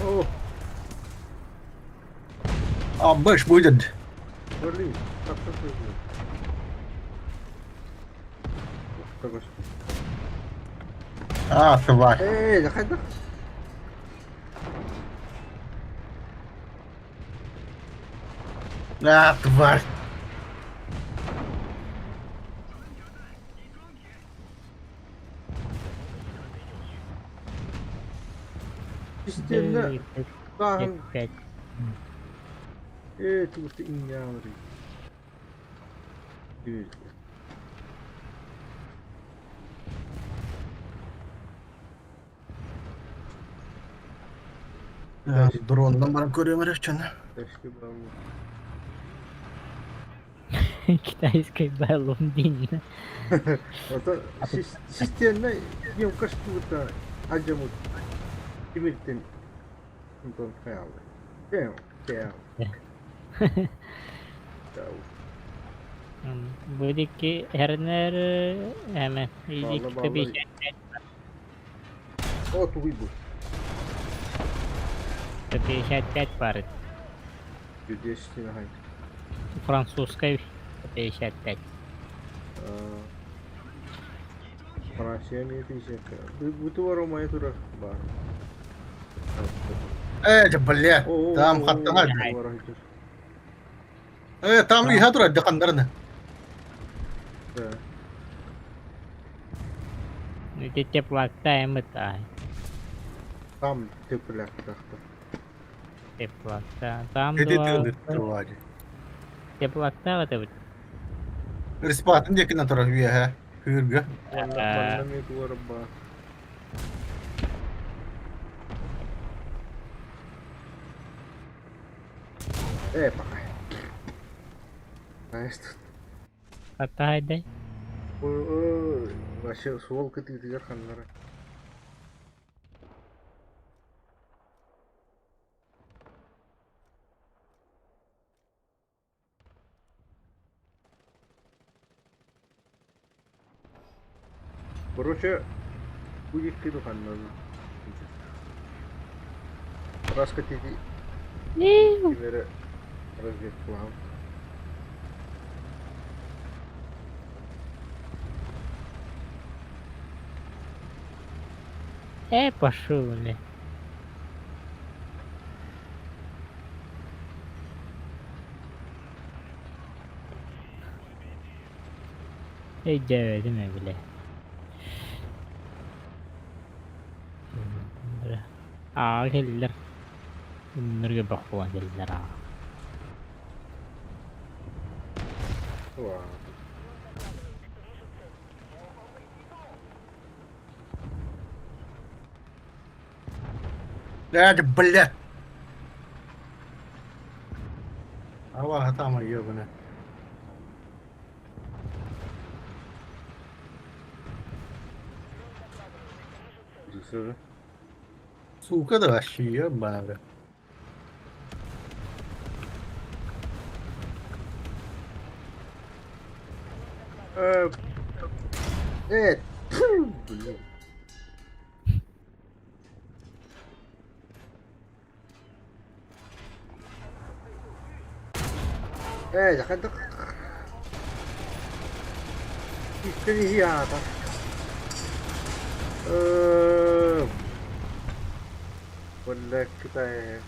Oh, Абэш будет. блин, как это же? Ух ты, господи. Тварь. Эй, да. Тварь. Системно. Kaan. 5. Тут и не говори. Düz. Drondan bana görüyorum canım. Keşke ben Китайской Беллумдин. это системно не укажут аджамут тимиртен тон хаял. Тем. Buradaki herner hemen Vallahi ilk bir vallahi. От выбор. şey 55 var. Чудесный нахай. Французской 55. Франция не тысяча. Бутуа Рома это раз бар. Блядь. Там хаттага. Там и хатура дакандарна. Да. Это теплакта эмыта. Там тепляк так-то. Теплакта. Там Иди два. ты, тварь. Теплакта вот это. Респатın yakına tarafı ya. Hırgı. Ванна ми туара ба. Пока. Знаешь, тут. Атайдай. Ой, вообще сволка ты ханнара. Короче, будет ты ханнара. Раскатить тебе разведплан. Пошел ли. Demedim mi bile. Gelir. Bunları bakılan gelirler ha. Ладно. Блядь. Ава там ебаная. Здесь уже. Сука, да вообще ебаная. Блин. Заходи. Пистолета. Вalla Китай.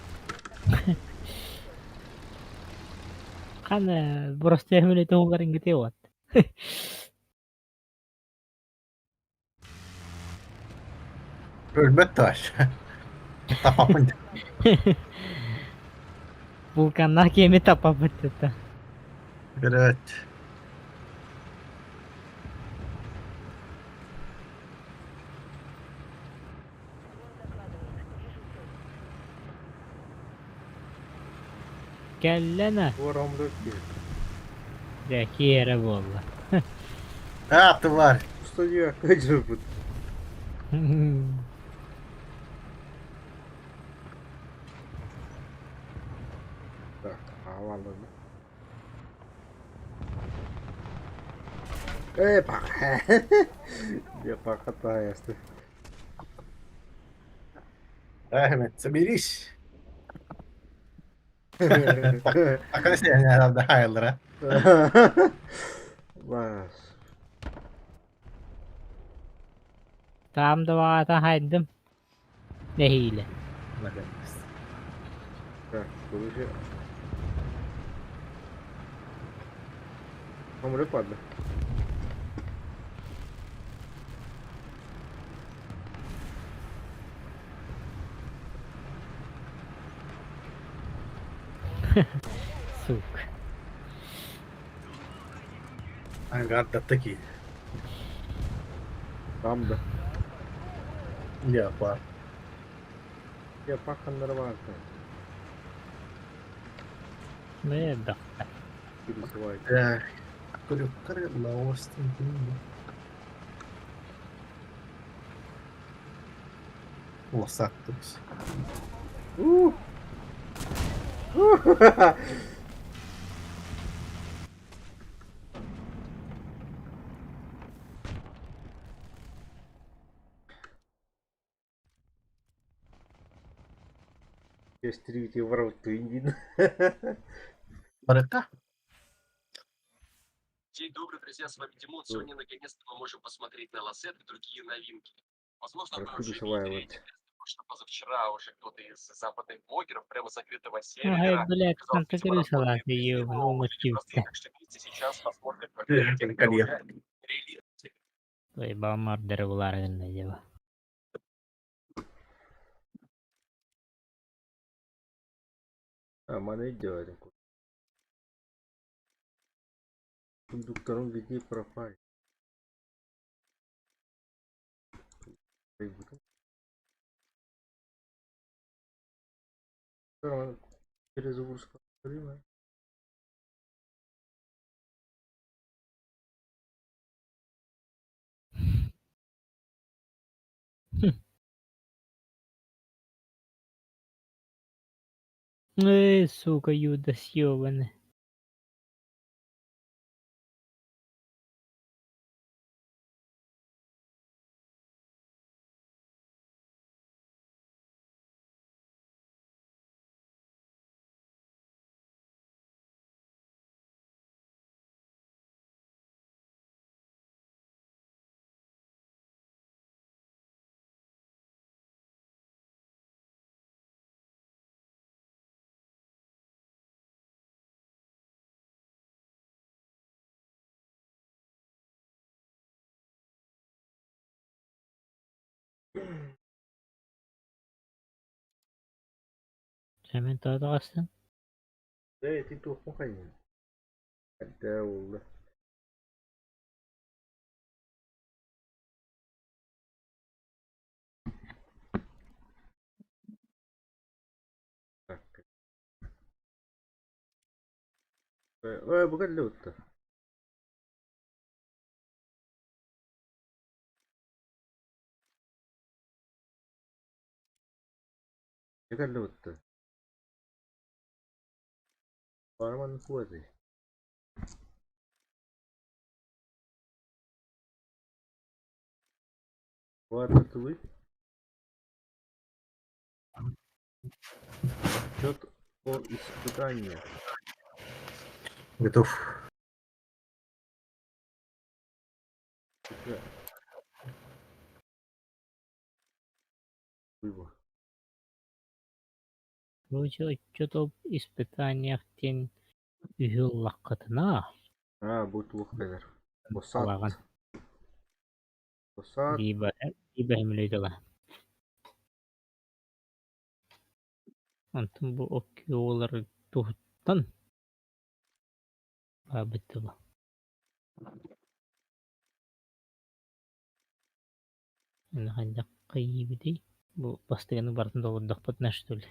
Kan burası hemen itu garing gitu ya. Ölmet taş. Tapapın. Vulkanlar gemi tapapı tuttu. Evet. Kellene. Воромлёк. Zeki yere bolla. Тварь. Студия опять же будет. Так, ладно. Пока. Я пока-то. Ахмед, соберись. Пока себя не надо, Хайлера. Bas. Tam da vata haydım. Ne hile. Так, короче. Умре падла. Сука. Ага, такие. Там да. Я пар. Я пахан нормально. Ne da. Пересылай. Эх, крюк на остров. Лосатус. Я стрелить в рот индин. Барака? День добрый, друзья, с вами Димон. Сегодня наконец-то мы можем посмотреть на Лассет и другие новинки. Возможно, вы уже видели, потому что позавчера уже кто-то из западных блогеров прямо с закрытого Ay, сервера блядь, сказал, там что видимо, такие разборные салаты призы, ебаный, но уже не простые, умочився. так что видите, сейчас посмотрим, как Колье. релиз. Ой, бамар буlar ganda jaba. А, мана идет. Кондуктором где пропали. Перезагрузка время. Эй, сука, Юда съебаный. Hemen tadağasın. Да, ты тут муханин. Это улы. Так. Ой, богатый-то. Богатый-то. Парман фуэты. Ладно, вы. Счет о испытании. Готов. Выбор. Короче, что-то об испытаниях тен үйүллаккатына А, будет лухтагар. алаган. Посад. Посад. Либо хемлейдала. Антон бу окуолар тухтан. Бабытыла. Ана хандак кайбидей. Бу постоянно бартында олдакпат на что ли.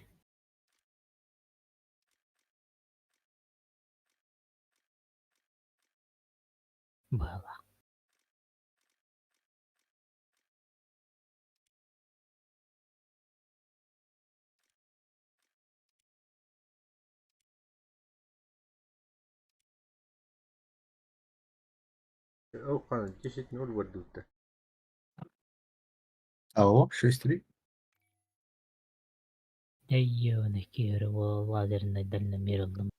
Бала. О, кана, 10-0 вардута. Алло, 6-3. Ёна кире ол лазерный дальномерный.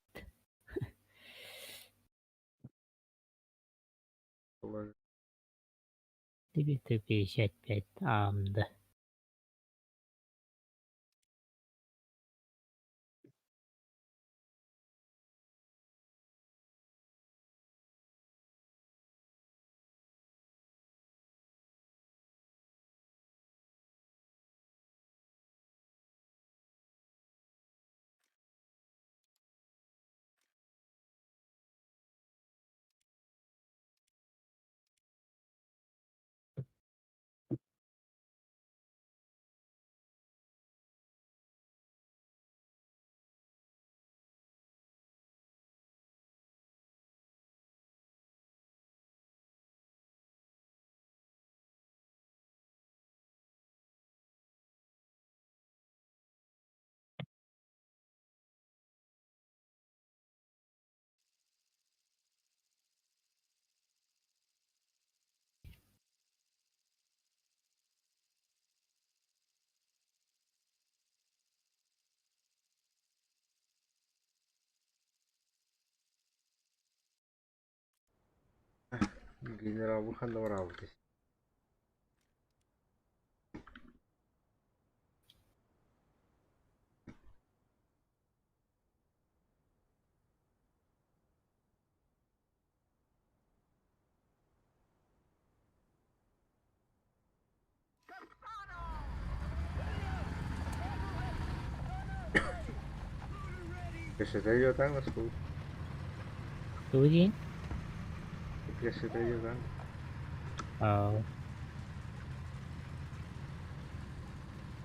Олай. 455 амда. Генерал выходного работы. Если это идет там, насколько? Студии? Если это идет там. А.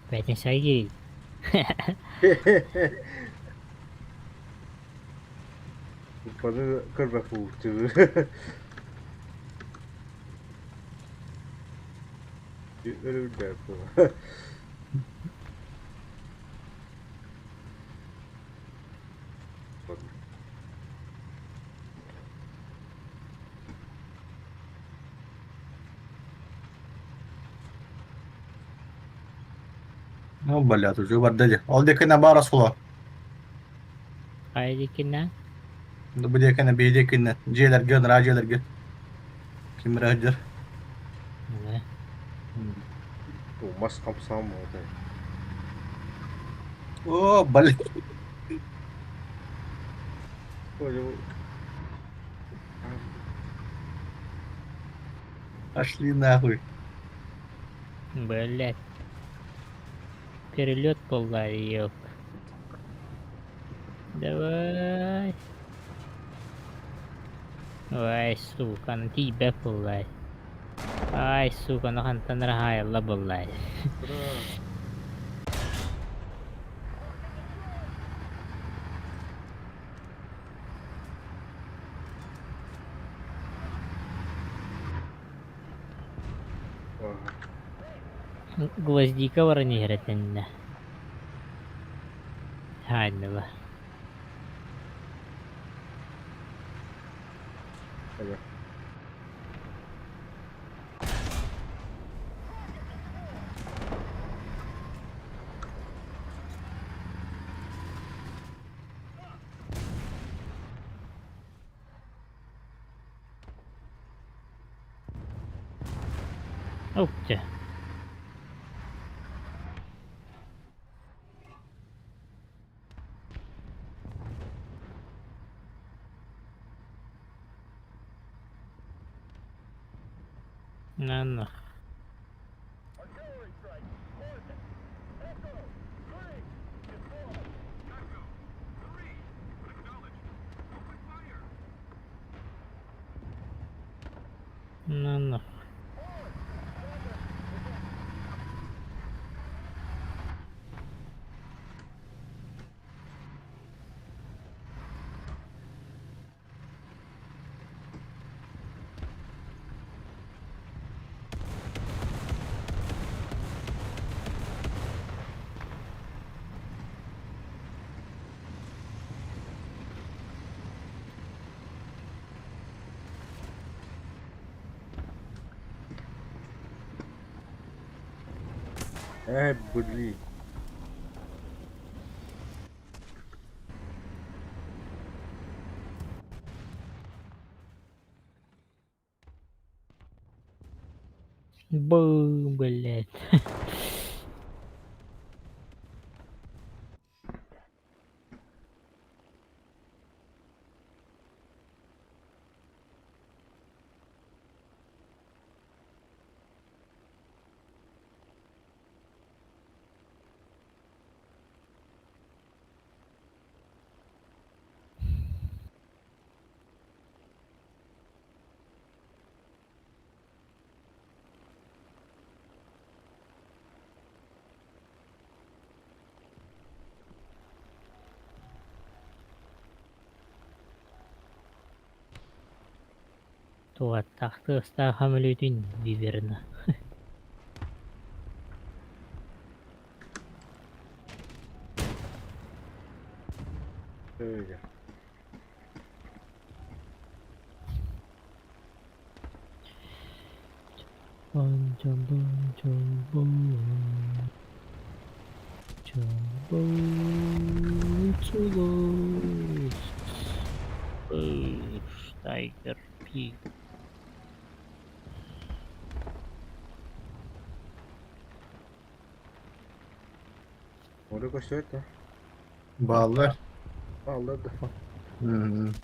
Пятница ей. Bana kırbak uçtu. Ölüm de bu. Ну, блядь, уже вардеди. Алдекine bara sula. Haydi kina. Bu dekine bir dekine. Celer gön, raceler gön. Kim racer? Ne? Mas kapsam oldu. Oh, блядь. Böyle Пошли нахуй. Блять. Перелет полай, ёп. Давай. Ай, сука, на тебя полай. Ай, сука, ну хантан рахай, алла полай. Гвоздика варнигретенне. Haydi la. Hadi. Okça. Nanno. Nanno. Блин. Блядь. Tuo tahtoista hamlytin viverna. Öyle. Bon jambon jambon jambon churros. Tiger pig. Oliko se, että Bağlı. alladı.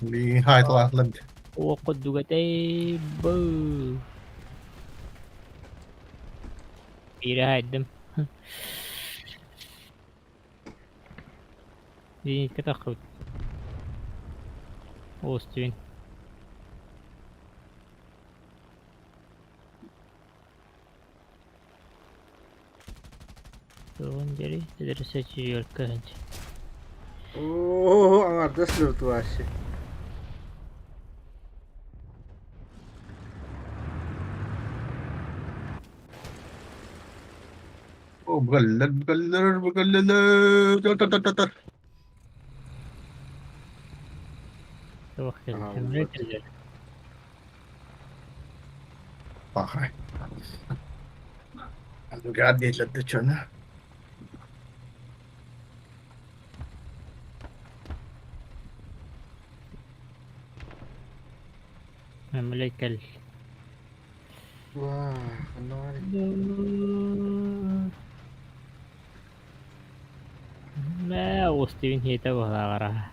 Bir haytalatlı. وقد قتي بو بيرا هدم دي كتاخد وستوين Tuon jadi tidak sesuai kan. Oo, angarda slurtuashi. O bagaller, bagaller. Tar. Tuh Aha, kan buat. keller. Bakay. Ano gadi lahat dyan na. Memlekal. Wah, ano nga rin. ما وستوين هي توها غراها.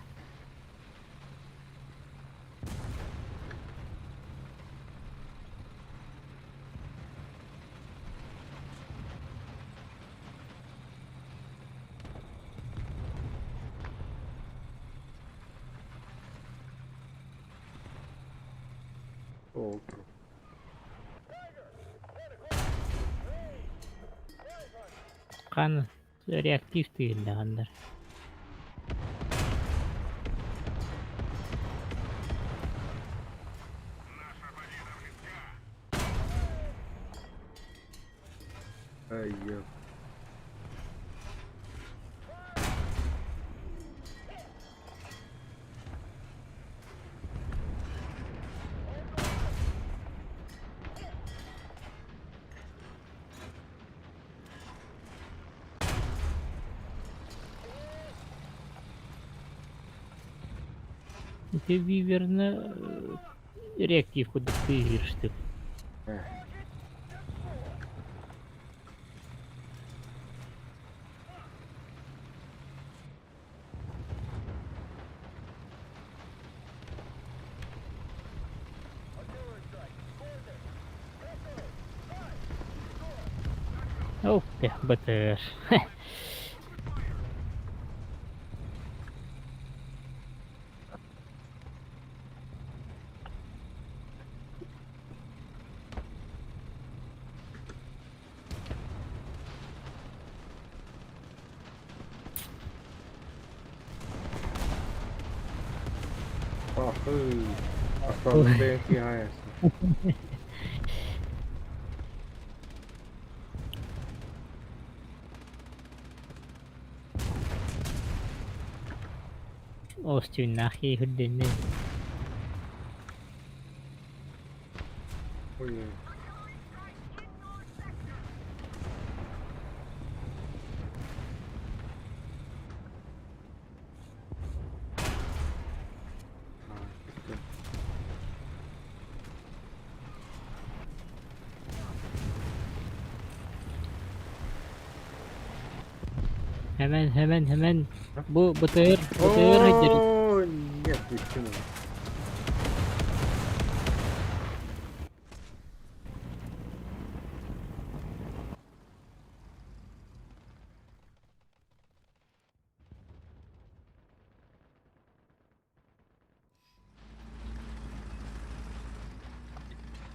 Outro. Kan reaktif değil de Ay, yo. Ты виверна реактив куда ты вирш ты. Ух ты, БТР. Осталось бенки АЭС. Остин нахи худденне. Ой, Hemen. Bu bıtır hıcır. О, нет, не стянул.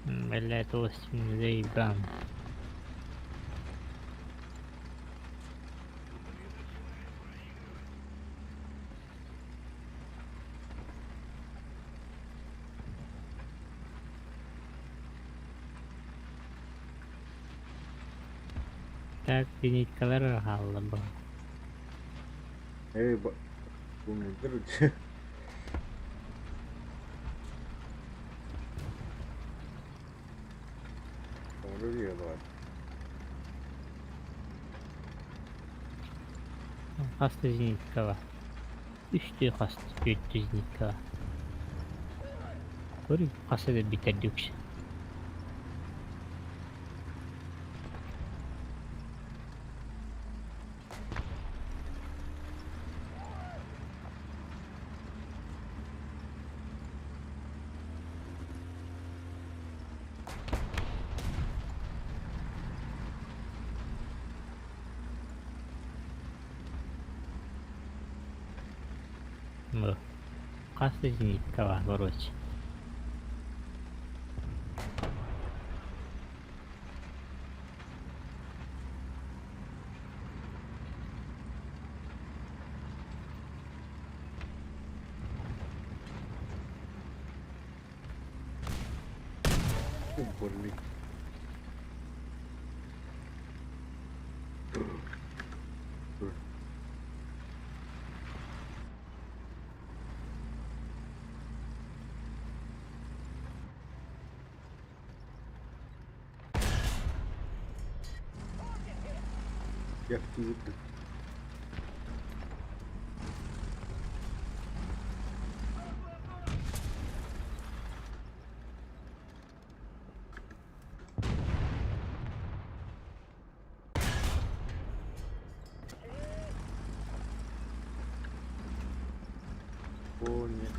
Блять, осень заебан. Так, зениткалар қалды бұл. Эй, bu nedir? Doğru diyorlar. Хасты зенитка бар. Үште хасты, төртте зенитка бар. Көріп, хасты да битерді өкші. Бұл. Хасты зенитка бар, короче. Блин. Як ти виклик? О, нет.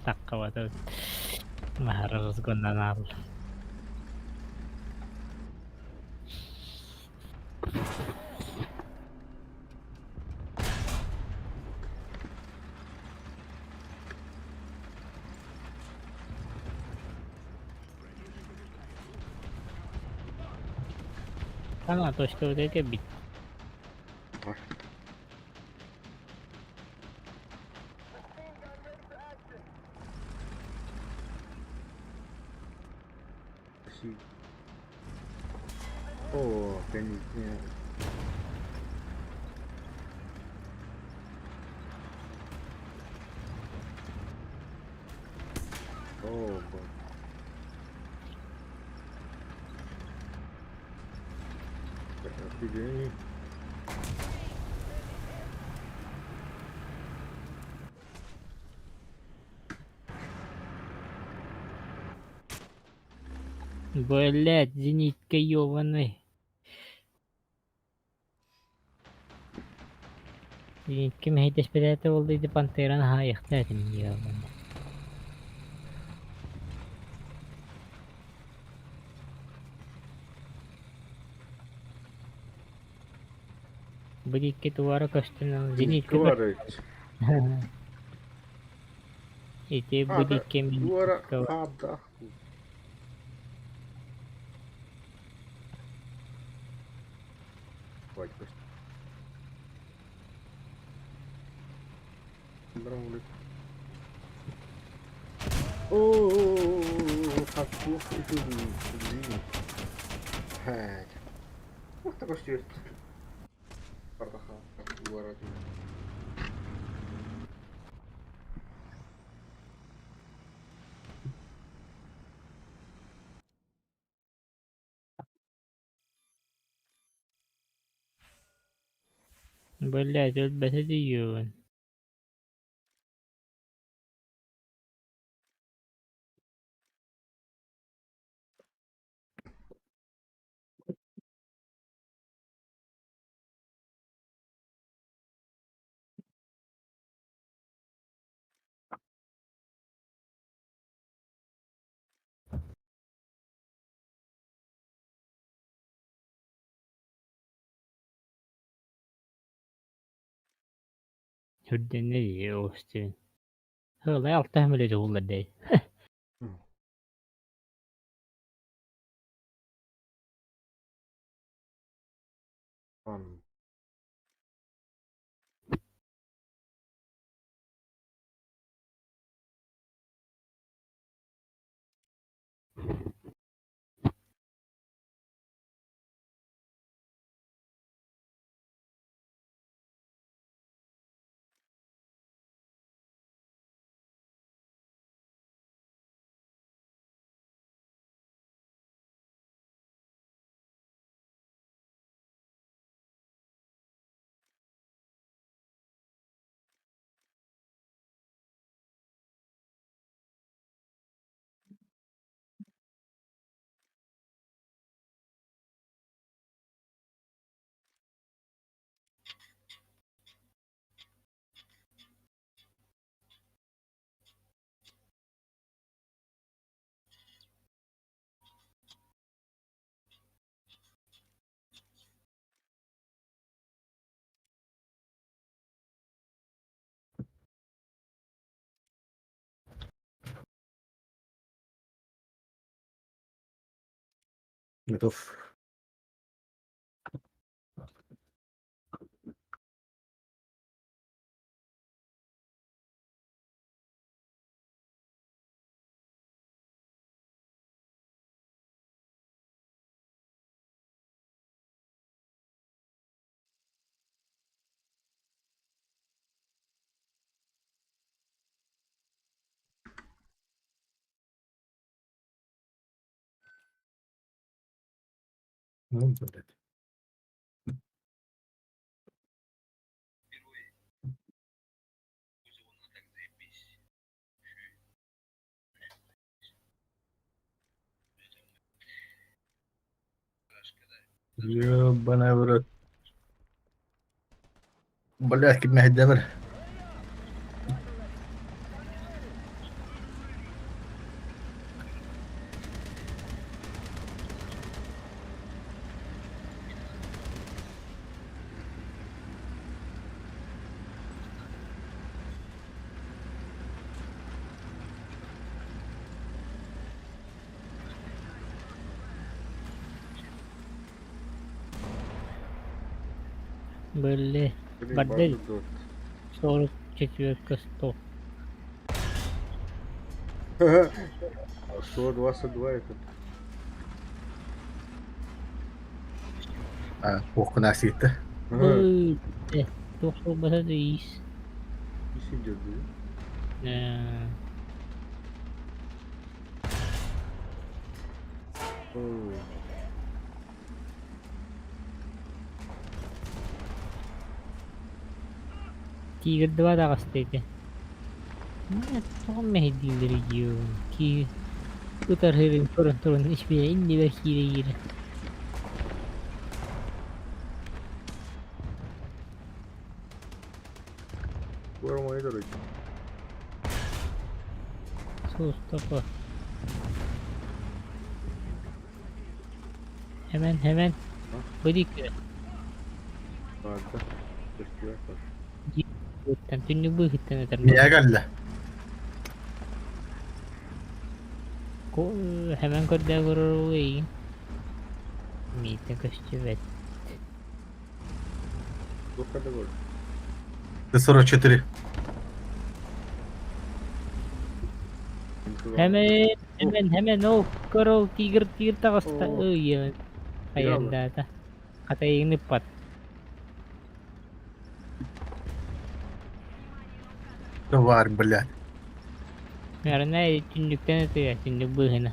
Takka tuh. Harus gunakan. Ана точка өтеке бит. О, конечно. О, бог. Офигеть. Блять, зенитка ёбаный. Зенитка мехитеш педете болды иди пантеран хайықты әтім ёбаный. Будикке тувары көстінен зенитка бар. Говорить. Эти будикке Дуара. минитка бар. Да. Хватит. Браулит. О, как плохо это блин. Хай. Вот такой стюарт. Пардаха, как дуара. Блять, ölbese diyorsun. Hürden ne diyor o işte. Hıla alt tahmil olur değil. Lan. Готов. Ну, блядь. Ёбаный в рот. Блядь, как меня дебр. Böyle Блин, бордель бардадот. 44 100. 122 это. А, похуй насит. Böyle. Çok olmasa da iyiyiz. И сидит, да? Ой. Тигр 2 да кастайdı. Mana çok mehdileri diyor ki Utar herin turun hiçbir yere indi ve hile giri. Скоро, мои дороги. Sus topu. Hemen. Bıdık. Ладно. Терпи, пошел. Там ты не выход на Niye geldi? Hemen kodda vurur iyi. Mite koşuvet. Сколько довольно? Т-44. Hemen o karo tigir takasta. Oo. Iya. Ayan data. Katay nipat. Тварь, блядь. Meron na tinduktan ito ya. Tindubuhin na.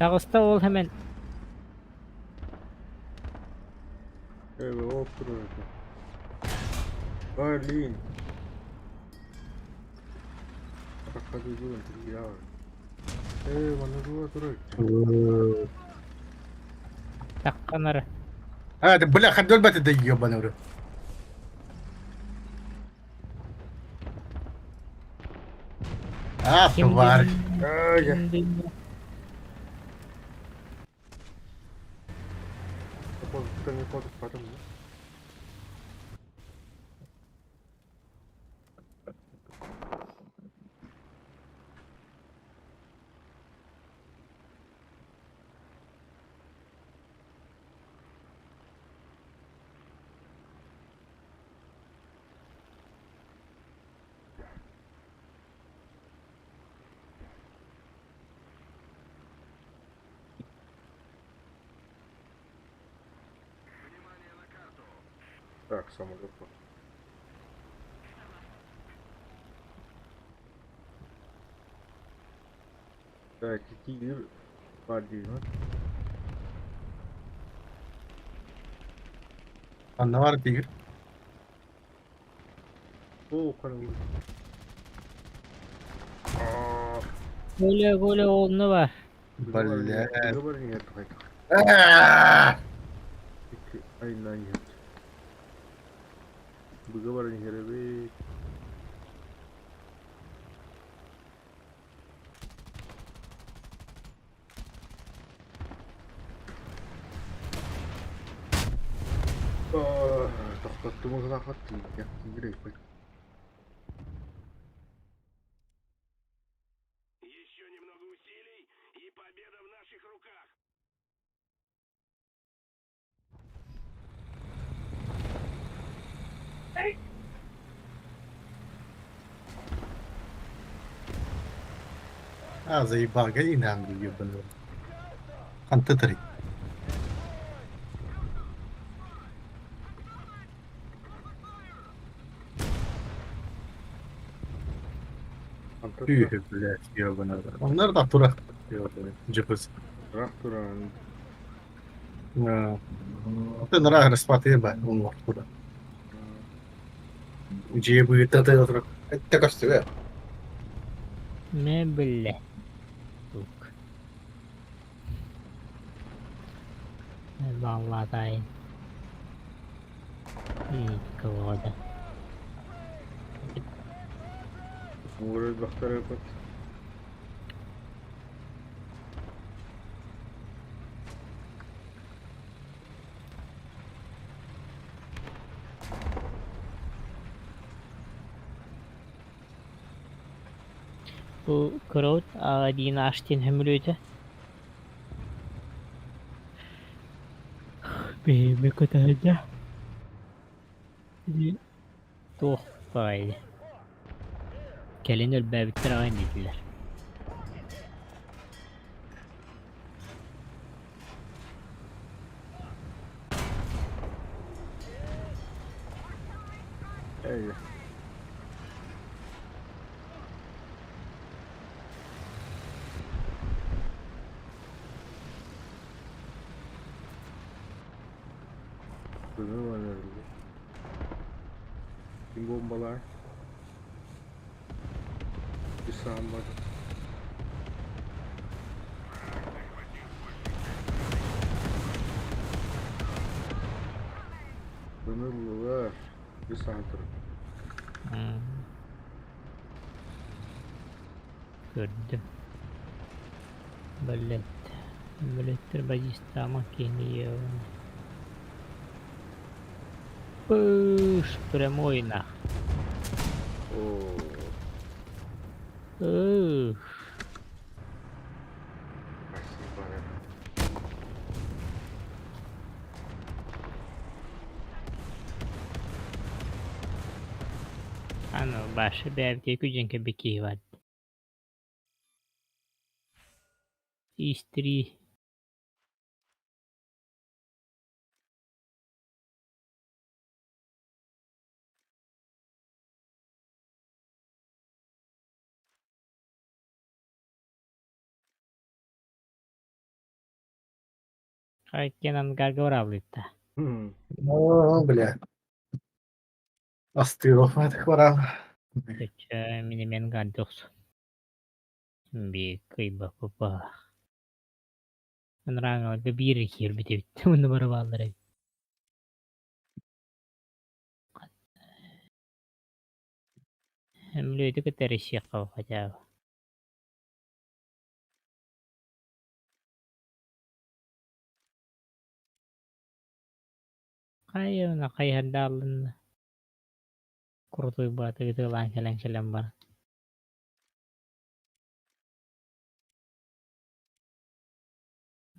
Dağısta ol hemen. Evet otur orada. Berlin. Arkada durun ya. Bana durun. Так, камера. Ты, бляха, дольбати да ёбаный в рот. Тварь. Ай, я. Kimdi? Кто не ходит потом, да? Так, самолет. Да, тигр. Пади, ну. Ne var Tigir? О, канал. Ааа. Gole oğlunu var. Бля. Договор нет, хоть. Ааа! Ай, на нет. Договор не геревей. To'xtatdim o'zini aqatdim. Gapni yurak qo'y. Еще немного усилий, и победа в наших руках. Заебал, гони нам, ёбаный в рот. Антитри. Tüh, блядь, ёбаный в рот. Onlar da Turak. Ёбаный. Cıpız. Трактора. Ты нравится распатые, он вот куда. Джебы, это кажется, да. Ne bile. Yok. Vallahi dayı. İyi kıvırdı. Может, во второй год. Bu Kraut ağacını açtın hümrüydü. Benim kadar da. Doğ böyle. Gelin ölbe bitir aynı dediler. Эй. Kızım var herhalde. Kim bombalar? Bir sağım var. Sınırlılar. Bir santır. Gördüm. Ballet. Ballettir bacista makini. Пыш, прямой нах. Oo. Ух. Спасибо. Ano başı bir evde gücünke bir ki var. İstri. Kenan Gargarablita. О, бля. Остыло от хвора. Minimen Gaddos. Бикайба папа. Нранга габири хирбити. Тумны барвалдыры. Млөйдө көтөрүшү калгача. Кайына кайхандалын. Крутой баты gitu lang бар.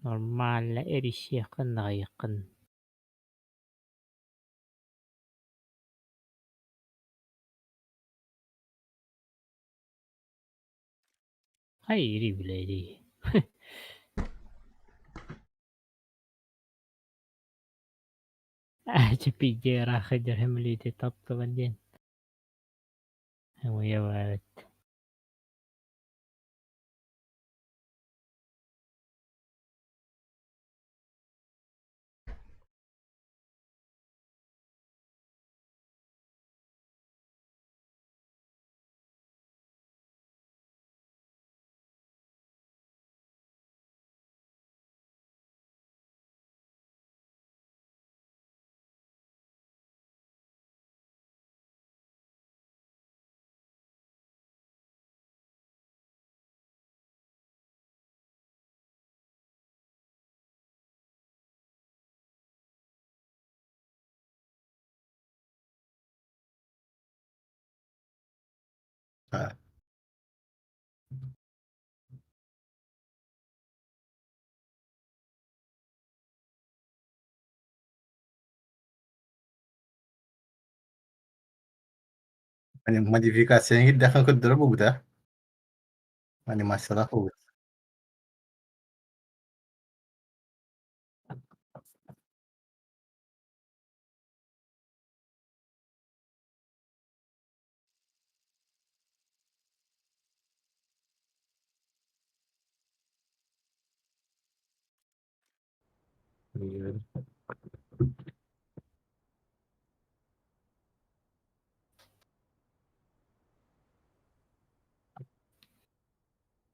Нормально эрişiякын айыкын. Hayri bileydi. Cepi jera hajar hemliti tatlı bandin. Hem ya evet. Ha. Hani modifikasiyon gidip dakika kudura bu da. Hani masalah bu.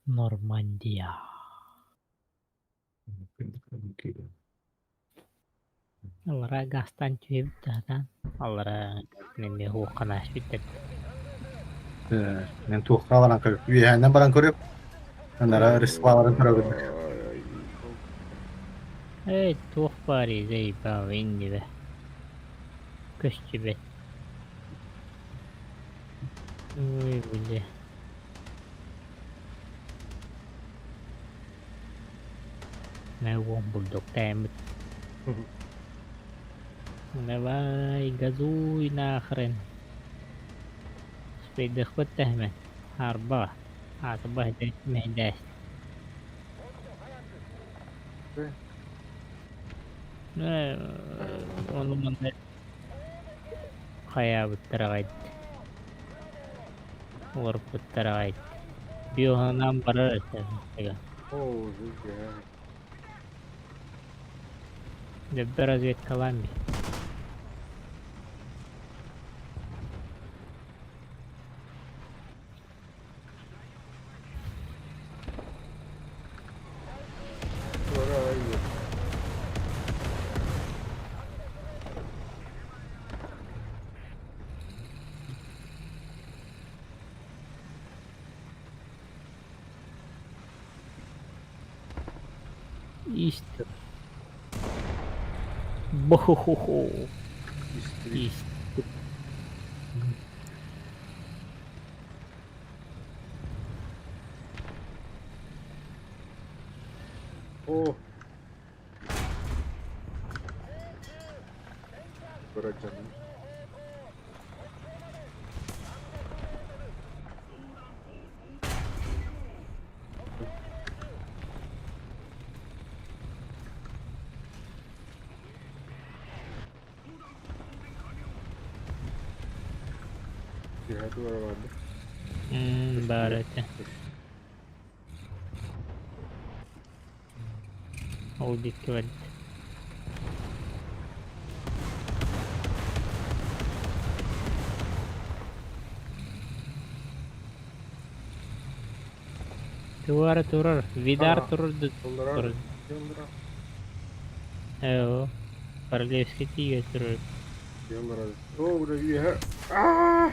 Normandiya. Allara gastan tüyüp zaten. Allara nemi huqanaş bitti. Ben tuğka varan kırıp. Üyehenden baran kırıp. Onlara rispaların kırıp. Evet, tuh bari zeyba indi be. Köşçü be. Uy bile. Ne bulduk temit. Давай, газуй нахрен. Спиди хватахме. Harba. Atbah dek mehdas. Onu manda kaya bittiragayt. Or bittiragayt. Biohanam barar ete. Oo, güzel. Debbe razvet kalambi. Sonra iyi. İşte. Bohohoho. İstri. İşte. Oh. Bırakacağım. Cihat var vardı. Barete. Audit kvad. Турар. Видар Ага. турурду. Yıldırar. Турur. Yıldırar. Эо. Королевский тиге турur. Yıldırar. Oo burada bir yer. Aa!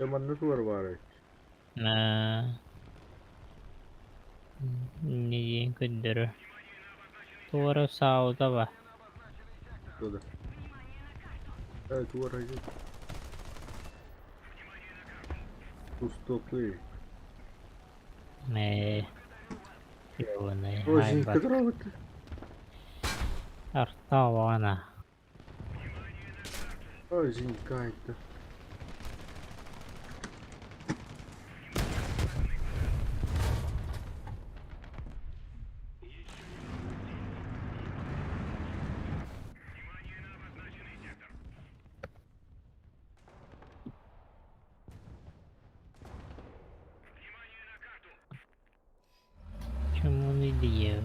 Temanlık var bari. На. Не день куддеру. Туру сауда ба. Burada. Evet var hacı. Уступы. Не. Ёбаный. Очень Хайбат. кадровый. Артавана. Очень кайта. Чому не діє?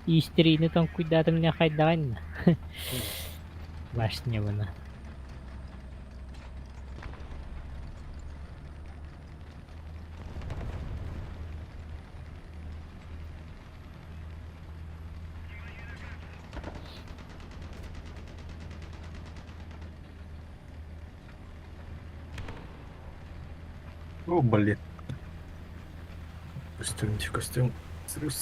Історійно там куди мене хайдань. Башня вона. О, блин. Костюм. Срыв.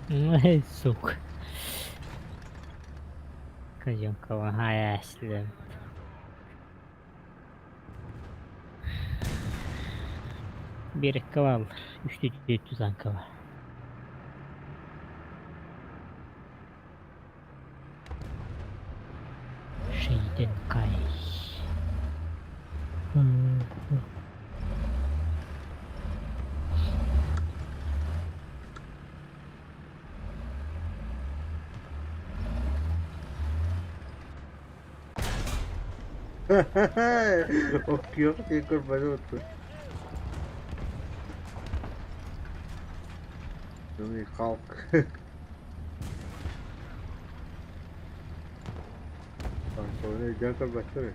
Ай, сука. Казенкова, аяслы. Берекке var. 300 tankı var. Şeyden kay. Okuyor diye kurbanı oldu. Şimdi kalk. Sonra gel kurbanı.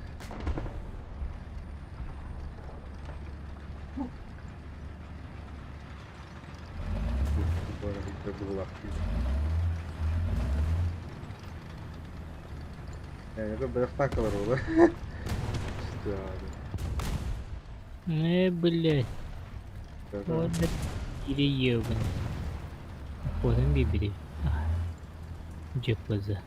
Bora bir de bulak gibi. Yani böyle takılır olur. İşte abi. Блядь. Böyle Вот или ебаный. Походом бибери. ЖПЗ.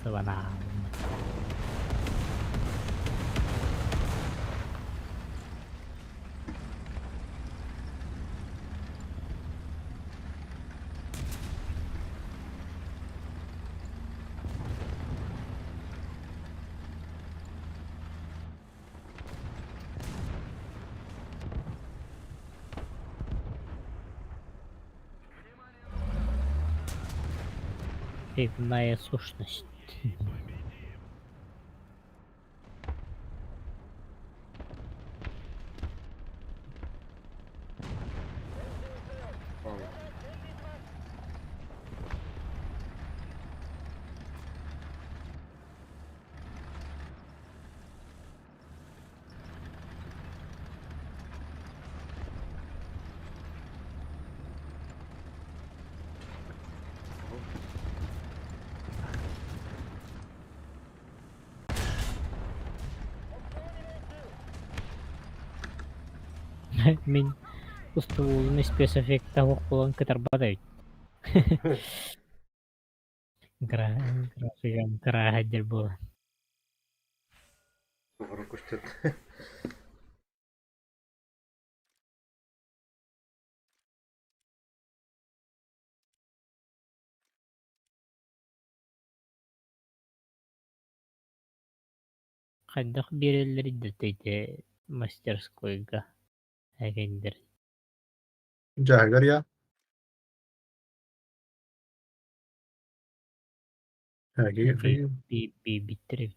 Sebenarnya. Пивная сущность. Ладно. Мен уставулын спецэффекта окулан кытарбадайт. Графигам кырааһаддер була. Doğru kuştat. Хайдах биреллери дэтейте мастерскойга агендер. Jagger ya. Hakikaten. Би биттереп.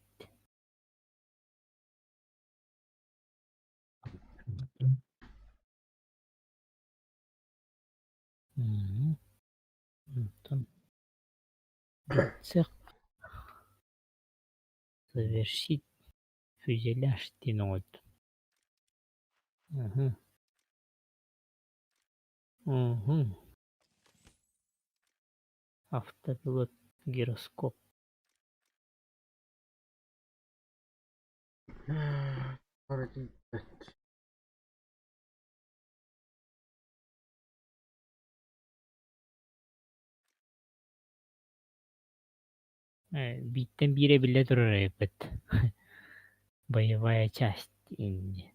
Антон. Цех. Завершить фюзеляж тянуть. Угу. Угу. Автопилот, гироскоп. Hareket. Биттен бире биле турар эпет. Боевая часть инди.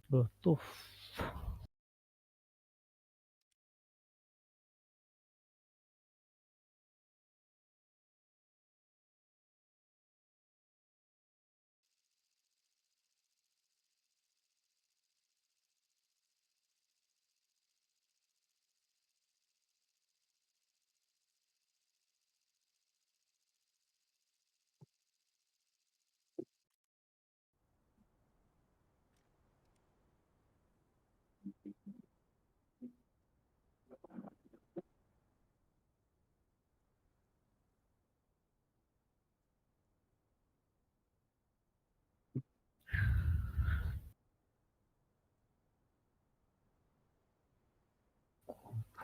Готов.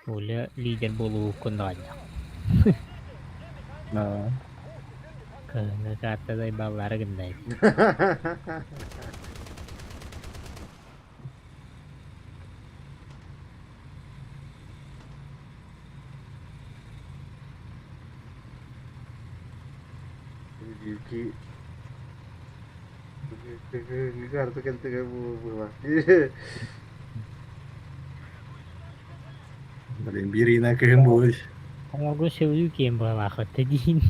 Оля лидер болуу кондагана. Nah. Кыны каттадай баллары гындай. Ki ini kartu kan tiga bulan. Блин, Birina кэхэмбүүл. Помогу севлю кем была хоть один.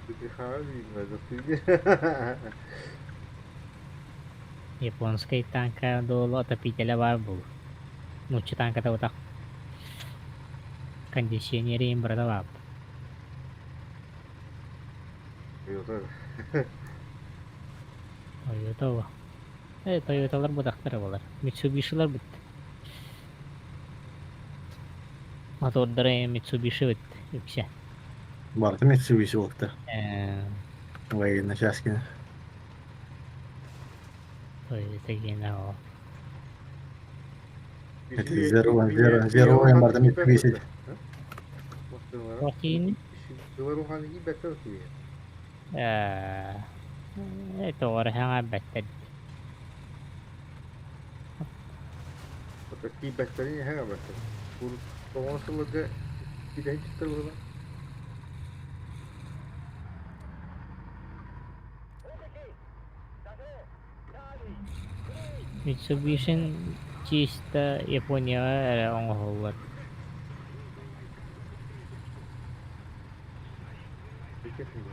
Ты хави, надо ты. Японской танка долу отопителя барбу. Мучу танка то так. Кондиционер им продавал. Toyota. Toyota'lar budakları var. Mitsubishi'lar bitti. Motorları Mitsubishi bitti. Yüksek. Барты Mitsubishi болыпты. Военный часткин. Toyota gene o. Это Zero барты Mitsubishi. Bakayım. Iwaru hangi battle sih ya? Ito oras nga batad. Otak ki battle ini hangi battle? Pur konsolda tidak çıtır burada. Mitsubishi Chista Japonia ang huwat. Peki mi?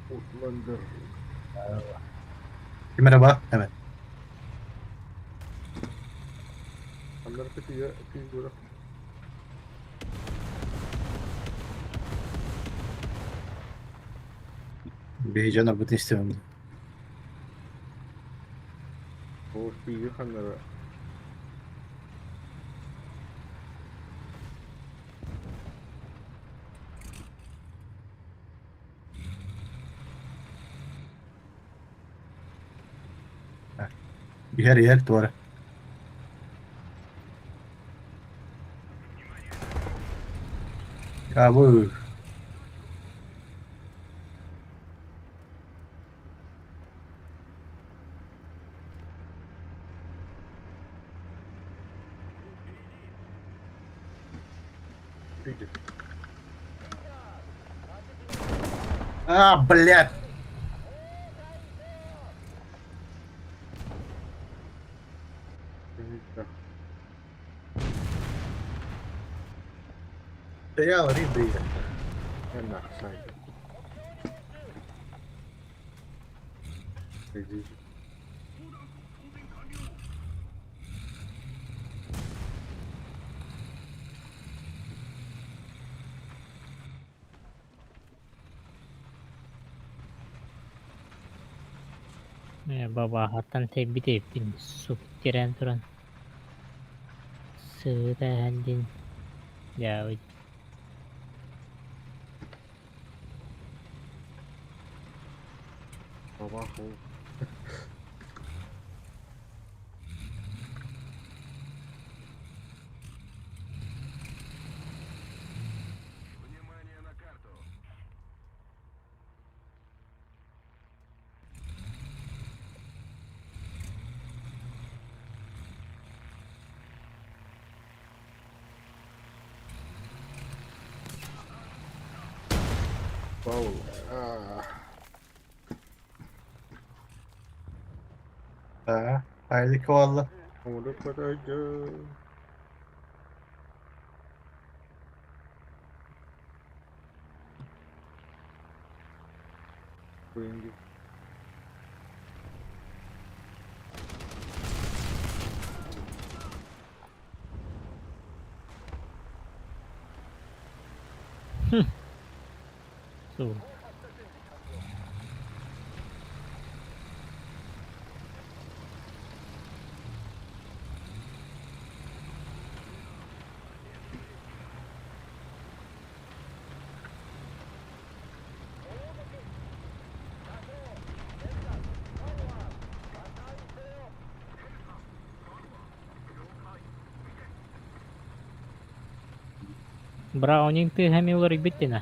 Outlander. Merhaba. Evet. Onlar ketiga figura. Bir heyecan aratmak istemiyorum. O figura kanlara. Bir her yer duvara. Ya bu Figura. блядь. Figura. Стоял, риды. Enak saja. Figura. Babahatan tebbi suktiren turan. Sığdahan din. Ya Baba o. Внимание на карту. Paul. Ah. Ha, haydi kovala. Udah pada aja. Tinggi. so. Browning tu hami waribit na.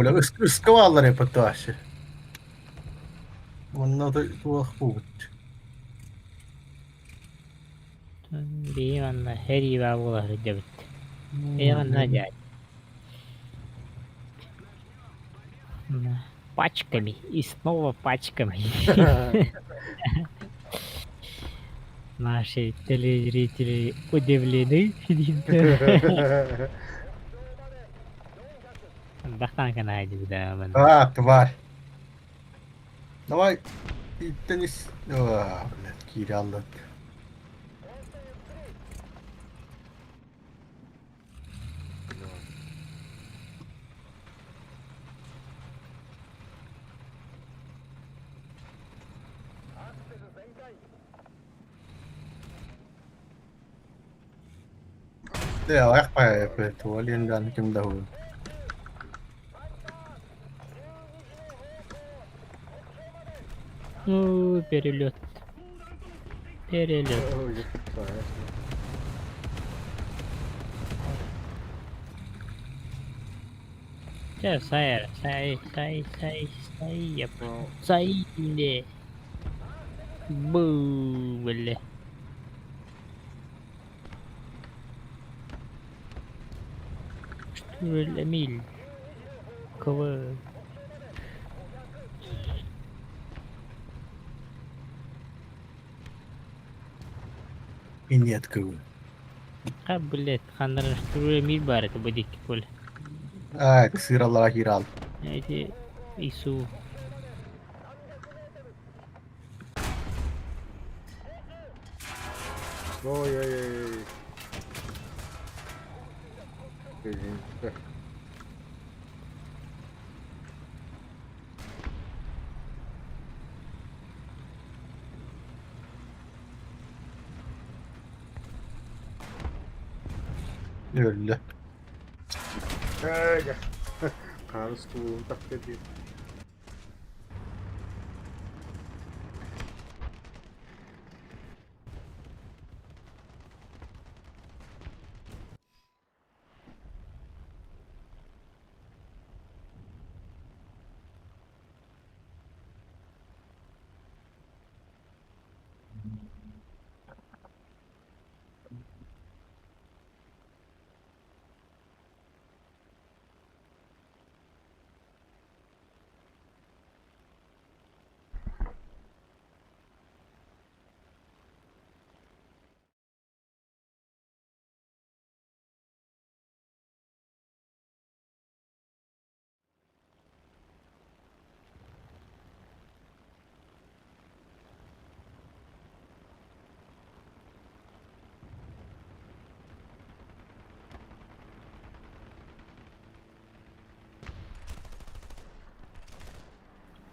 kuule ıskıvallar yapıp taşı. Onunla da tuğak bu. Дiyeyim anla her iyi var buları David. Eyvallah Cahit. Пачками и снова пачками. Наши телезрители удивлены. Отдохнем канаде, да, А, тварь. Давай. Ты не... Блядь, Кирилл. Да, эх, это Вален Дан Ким Дау. Ну, перелет. Перелет. Öyle sayesinde. Сейчас сай, я Tamam. сай, не. Бу, бля. Штурм Эмиль. Кого? И нет кого. А, блядь, хандран штурм Эмиль бар, это будет поле. А, ксыр Аллах Ирал. Эти Ису. Ой-ой-ой. Извините. Öyle. Öyle. Karı stulunu tak dedi.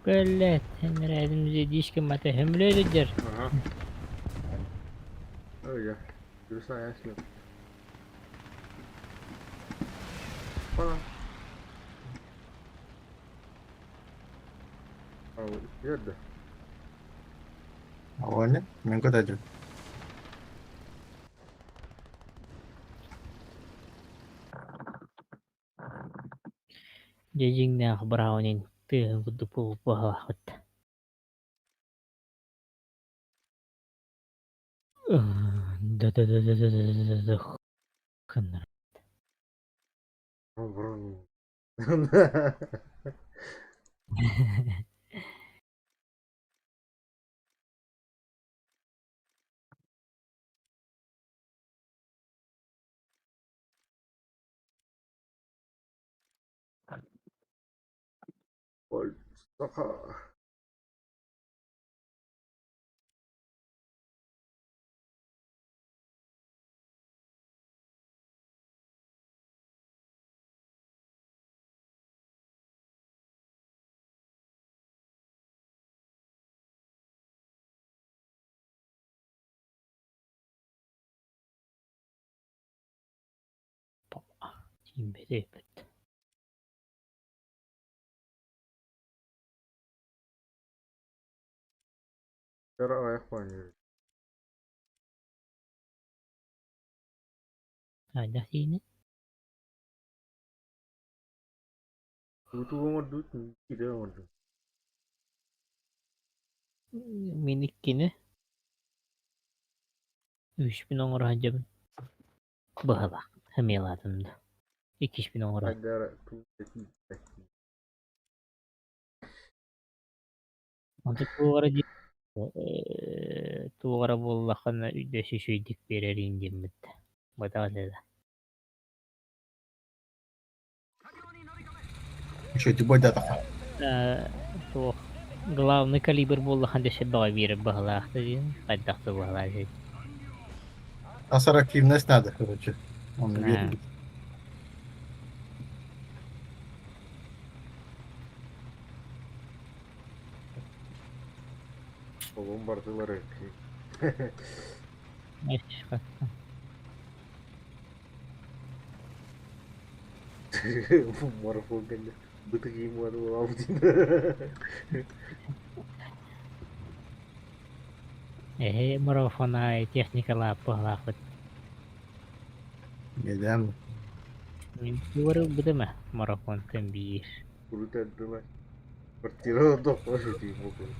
Блядь, рядом дичка мата хемлелидер. Aha. Öyle. Bir sayesinde. Bana. Abi yerde. А он? Мне куда идет? Jajingna brownin. Tuh, butuh pupah waktu. Да. Ханр. Врун. Ой, саха. Тебе репет. Yara ayak oynuyor. Ada sini. Butuh ngedut tidak ngedut. Minikkini 3000 оңор хажабын. Быһыла. Хымыладымда. 2000 оңор. Ada tuh jadi. Онда тугара боллахана үдөсү сүйдик берер индиммит. Бадалда. Еще ты бойда такой. То главный калибр боллахан десе бага берип быһылаахта диэн. Кайдахты быһылаа. Ассортивность надо, короче. Он Да. верит. Oğlum bardılar hep. Марафон geldi. Bıtık iyi maрафon aldı. Марафона техникалаап быһылаахпыт. Нeden? Мин тугара быдыма марафон тенбир. Kuru taddılar. Bertira da koşu di mobil.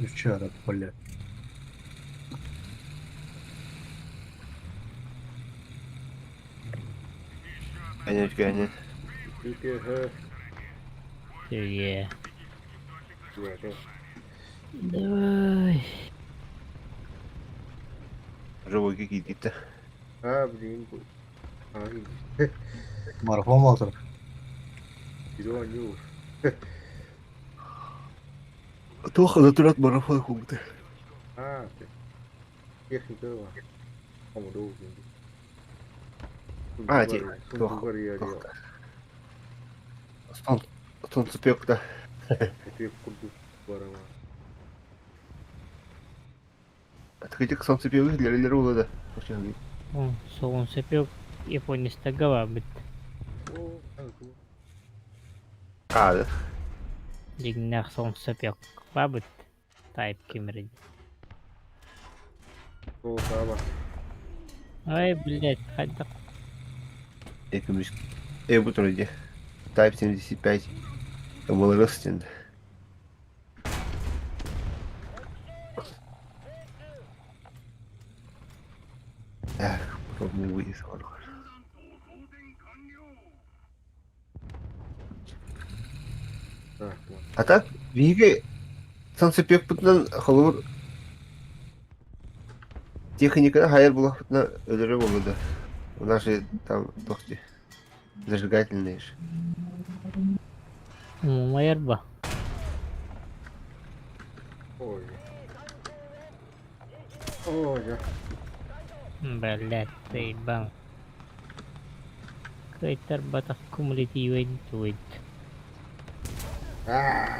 Вчера, блядь. Гонять. Çünkü he. Сергей. Güvende. Давай. Живой какие-то. Ha bileyim bu. Hayır. Марафон Валтер. Biri oynuyor. Тоха натурат марафон какой-то. Ha. Техника var. Ama doğru şimdi. А, те, Sundu var ya. Солнцепек-то. Hep kurdu var ama. Отходи к солнцепек для роллера, да. Соғын сәпек Японияста гава бит. O kanka. А, да. Дигнах соғын сәпек бабыт. Тайп кеміреді. O sağ Ай, блядь, қайдақ. Я говорю, буду вроде. Type 75. Там был ростен. Эх, пробный выезд. Так, вот. А так, Виге солнцепек бұтынан холур техника хайыр бұлақ бұтына өлірі болуды. У нас же там тоқти зажигательные же. Майыр ба. Ой. Ой, ya. Блядь, ты бам. Кайтар батақ кумулетивен тует. Ay.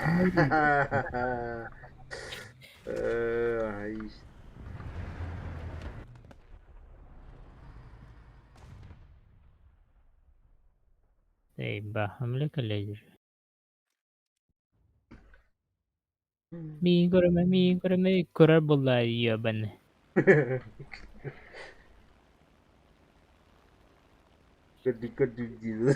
Ты ба, хамле каледер. Мин көрөмө, көрөр болла ебан. Kedik gitu.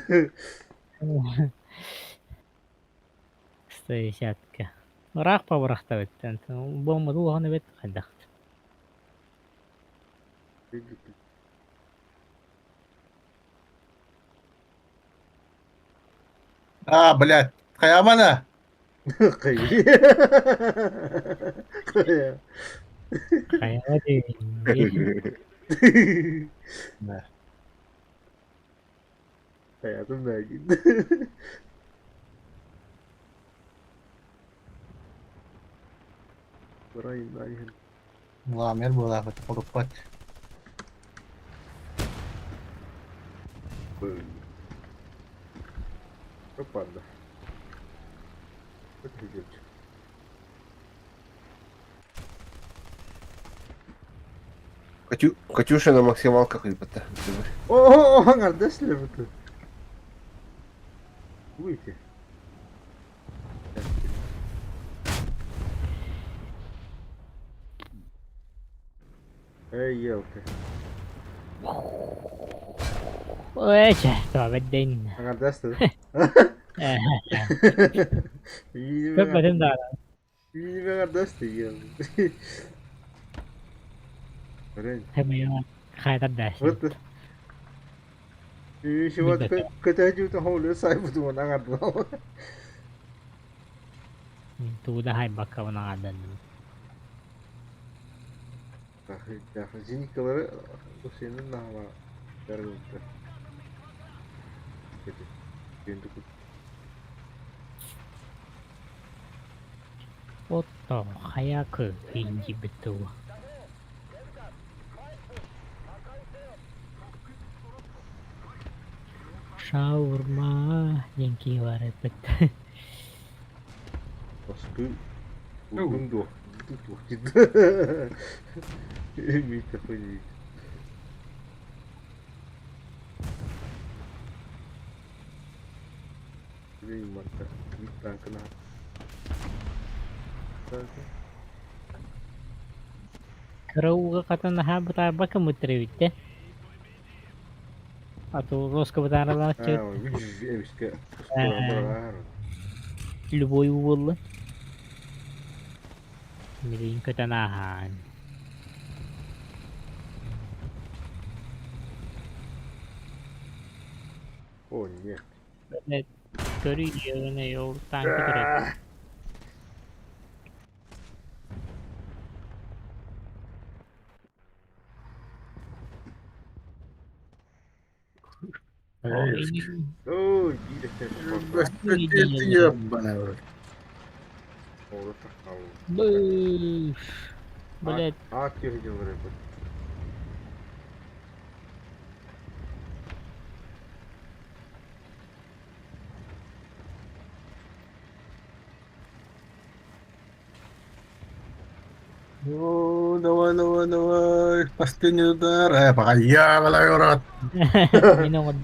Стояшатка. Рах па брахта беттен. Бомба дулганы бет кайдак. А, блядь. Хаямана. Kayı. Kaya. Кайда Да. Hayatım belki. Burayı ben Ламер была хоть покупать. böyle. Пропадла. Вот идет. Катюша на максималках ребята. Oo, kardeşler bu. Bu iki. Эй, елка. Ой, tuo vedden. Ага, tästä. Köpä sen täällä. Viime tästä jäl. Ren. Hemme joo. Haeta tässä. What the? Şu an kataju ta hole sayfa tu na gadda. Tuuda hay bakka bana adan. Ya zinikaları bu senin nama darıldı. Şimdi Otto, hayaku hinji betul. Shawarma yang kiwarepet. baskı uzun do. Mikrofonu. Ini mantap. Kita kena. Karauga kata nahabot baka mutrivite. Atau ros ka batara la Ah, chet. işte kusura Luboy wala. Miling katanahan. Oh, нет. Evet. Görüyor ne yol tankı direkt. Эй, Ой, гиля. Господи, ебаный. Orada takal. Bıf. Блять. At yığıcıları bu. Ну, давай, давай, давай. Последний удар. Пока я валаю рот. Minungod.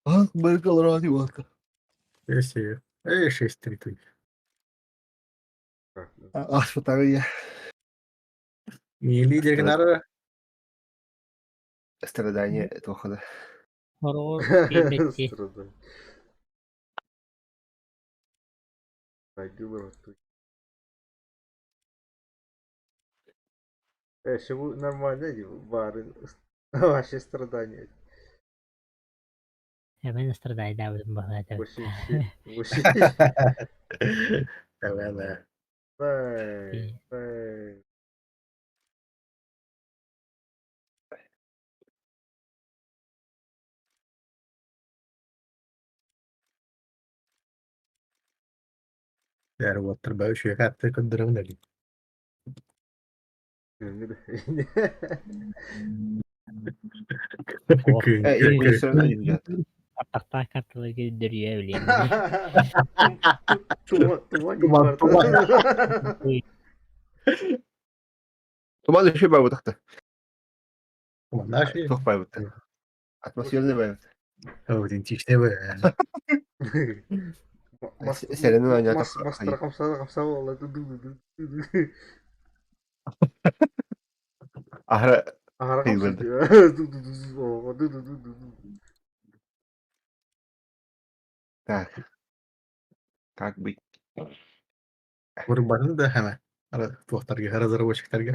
Ah, kembali ke Colorado Walker. Если... Эй, 6-3 тут. Ah, sebentar ya. Не лидер Геннара. Страдания этого хода. Horor kıymetli. Страдай. Пойду в рот. Şu нормально değil mi? Bari ваши страдания. Hemen ıstırday davudum bahada. Очень очень. Давай, да. Дай, дай. Яр, вот треба ще грати контроль. Ini restoran aja juga. Apakah kata lagi dari Evelyn? Туман не Туман, хватает. Туман еще бабу так-то. Наши Çok bабу. Atmosferli bабу. аутентичные вы. Serenin oynayan Мастер камсал олай. Ahra Ага, Кыйбылды. так. Как быть? Вырубаны да hemen. Туақтарға, разработчиктарға.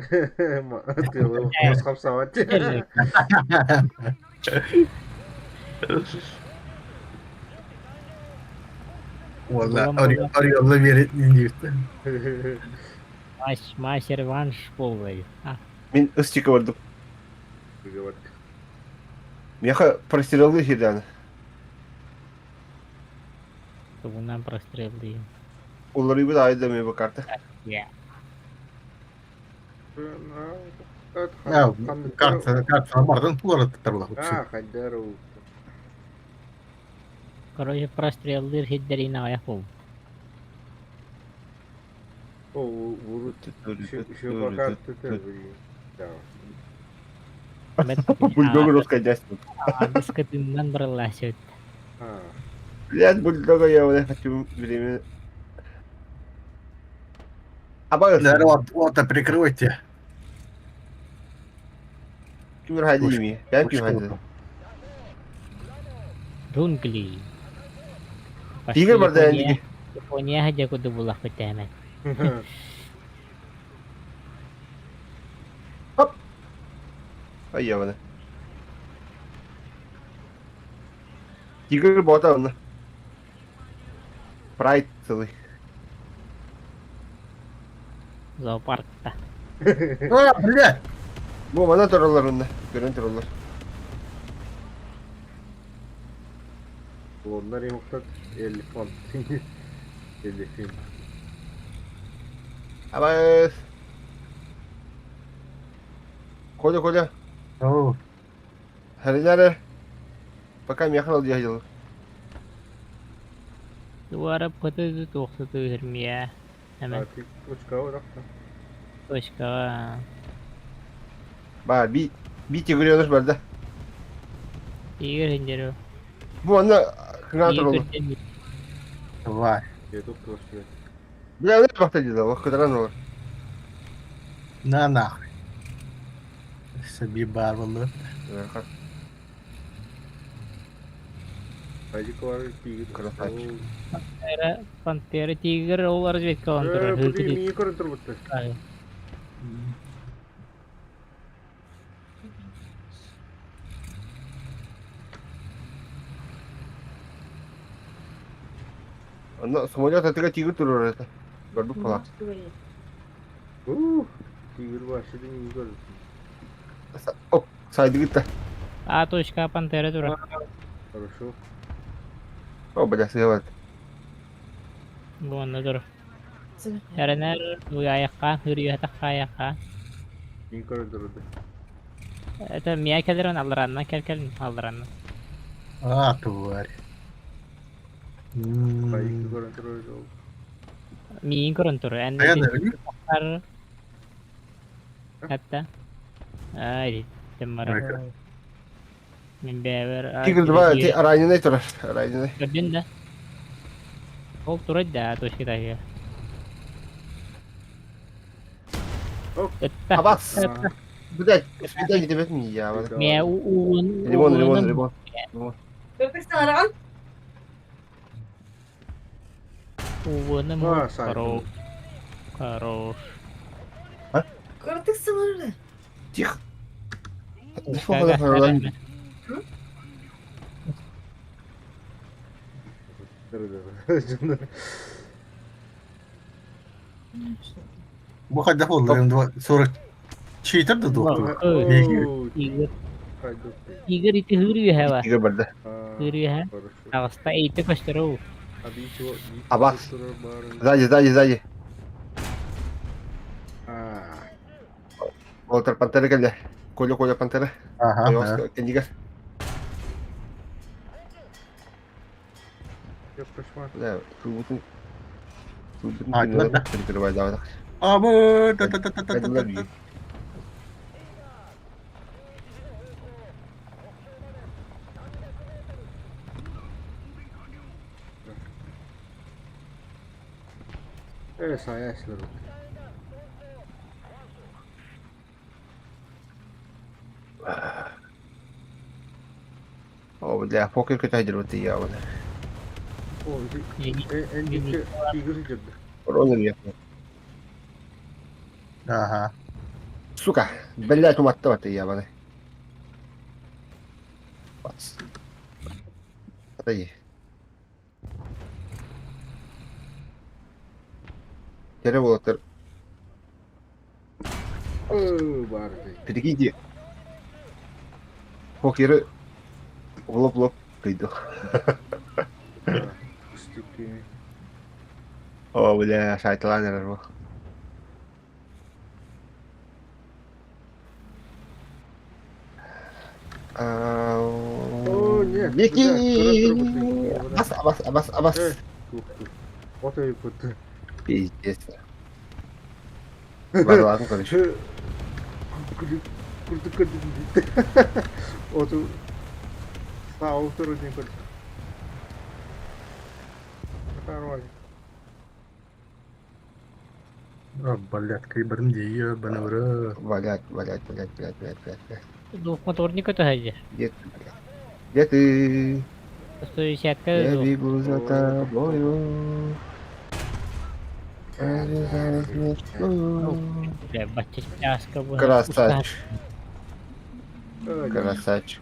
Мас камсават. Valla arıyorlar bir yere indiyordu. Maç revanş bol böyle. Ha, Мен ыстика болдum. Меха прострелил жерден. bundan прострелил. Улары bir ayda mı bu kartı? Ya. Ya kartına bardın pulları tutarlar. Хайдару. Короче, прострелил хиддери на яху. О, вурут. Şu bakarttı tabii. Бульдог раскодясь. Habis ketimbangan berlasut. Ha. Lihat bulldog ya udah хочу время. Apa Наверное, вот прикройте. Kim rahatsız mi? Ben kim rahatsız? Rungli. Pasti Tiga berarti yang Japonia. Japonia aja kudu bulah pecahan. Ay ya bana. Tiga bota onda. Pride целый. Zoopark ta. А, блядь! Bu mana torollar onda. Gören torollar. Onlar yoksa 50 font. 50 film. Abbas. Коля. О, Hari nerede? Пока мехал dia jauh. Suara foto itu tuh satu hermia. Hemen Artık uçkağı bıraktım. başka. Bah, bir görüyoruz burada. Tiger hinjero. Bu anda kena torol. давай. Yedik dostum. Bile ne bakta jauh. Wah, keteran olur. На нахуй. Собі барвали. Acık var bir Красавчик. Pantera tiger ол разведка он тұр. Bu değil mi? Yukarı dur bu. Anda самолет это тигр турur это. Gördük falan. Tigir başladı iyi gördüm. Hop, saydı gitti. А, точка пантера тура. Хорошо. Oh, banyak sih, Bukan tur. Karena uyayakka, hürriyata ayakka. Yukarı durdu. Это мия келерон алранна келкел алранна. А, тварь. Kayık yukarı durdu. Миин корон тур. А я наверное. Hatta. Ay, temara. Min beber. Tigr два, arayını ne turar? Arayını ne? Gördün de. Ол турать да, точка такая. Оп. Это. Abbas. Bir de gidip mi ya? Мия уун. Limon. Уунам. Ha, sakin. Хорош. Хорош. Картик сценарий. Тихо. Кага. Durdu. Bu kadar oldu. 44 da doktor. Tiger. Tiger itu huru ya wa. Tiga berda. Huru ya. Хорошо. Avasta itu kostero. Abi şu Abbas. Сзади. Walter Pantera kan ya? Koyo Pantera. Ага, Ayo, да. Kenjiga. Yok kaçma. Ya, Subut'un Ha, pindahan gimana? dari Kerbajaan. Abu, Ada lagi. Evet saya esler. Oh, bля, poker kita hajar berarti ya, mana? O Jadi en ciddi tigir ciddi. Orang ya. Ага. Suka, bella tu matta berarti ya, mana? Pas. Apa ya? Kere Walter, Bardi. перекиньте. Покеры в лоб приду. Стики. Oh, bля, шайтлайнер был. О, нет. Беги! бля, Абас. Тух. Вот и вот. Пиздец. Ладно, короче. Kurdu. Otu sağ ol turun yukarı. нормально. Блядь, кайбарым дейі, бана ұры. Валять. Двух моторника тоже. Где ты, блядь? Где ты? 160 Я двух. бегу за тобою. Бля, батя пляска была. Красавчик. Ай, Красавчик.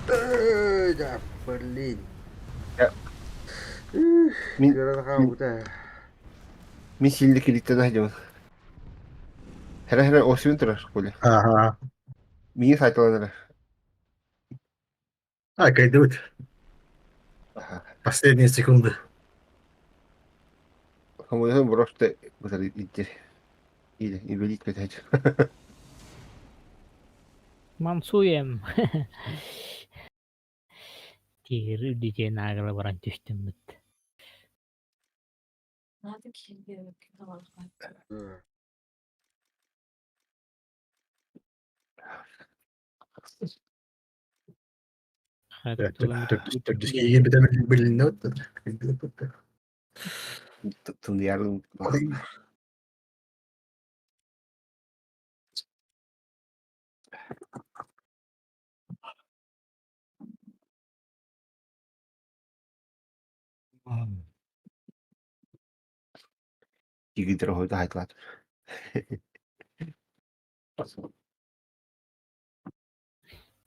да, блин. Мен, Görən bu da. мен сильдік еліктен айдым. Хәрі осымен тұрар, Коля. Ага. Мені сайталаныр. Кайды өт. Последние секунды. Хамудасын бұрашты бұтар иттер. Или инвалид көтәйді. Мансуем. Тигр үдекен ағылы баран түштім бұд. Надо келбе калган. Түрдіскеге бітемін білінді өтті. Кайды өтті. Тымды ярдың. Тиги дорогой айтылады.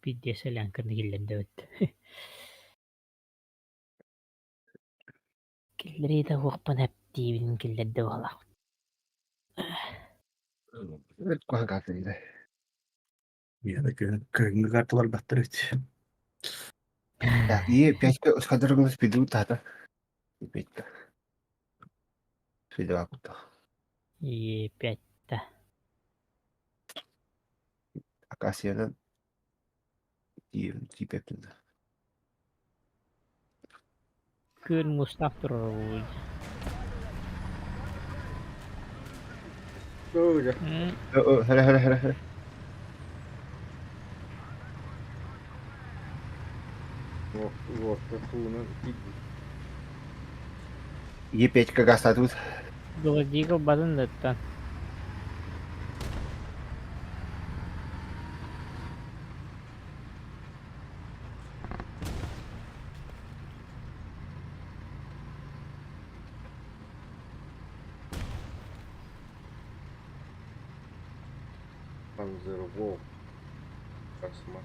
Пидде селянканы келленде өт. Келлері да оқпан әптейбін келленде бала. Көңі қалды дейді. Яда көгінгі карталар баттыр өтті. Ие, 5-ке ұсқадырыңыз спиді ұттады. 5-ке. Спиді бақытты. Е5-та. Акасиядан тип ептіңді. Күн Мустaf тұрыр өй. Böyle. Хәрі. Вот, такую Ие 5-ке гастады ұт. Гладиго бадын даттан. Panzerwolf. Косма.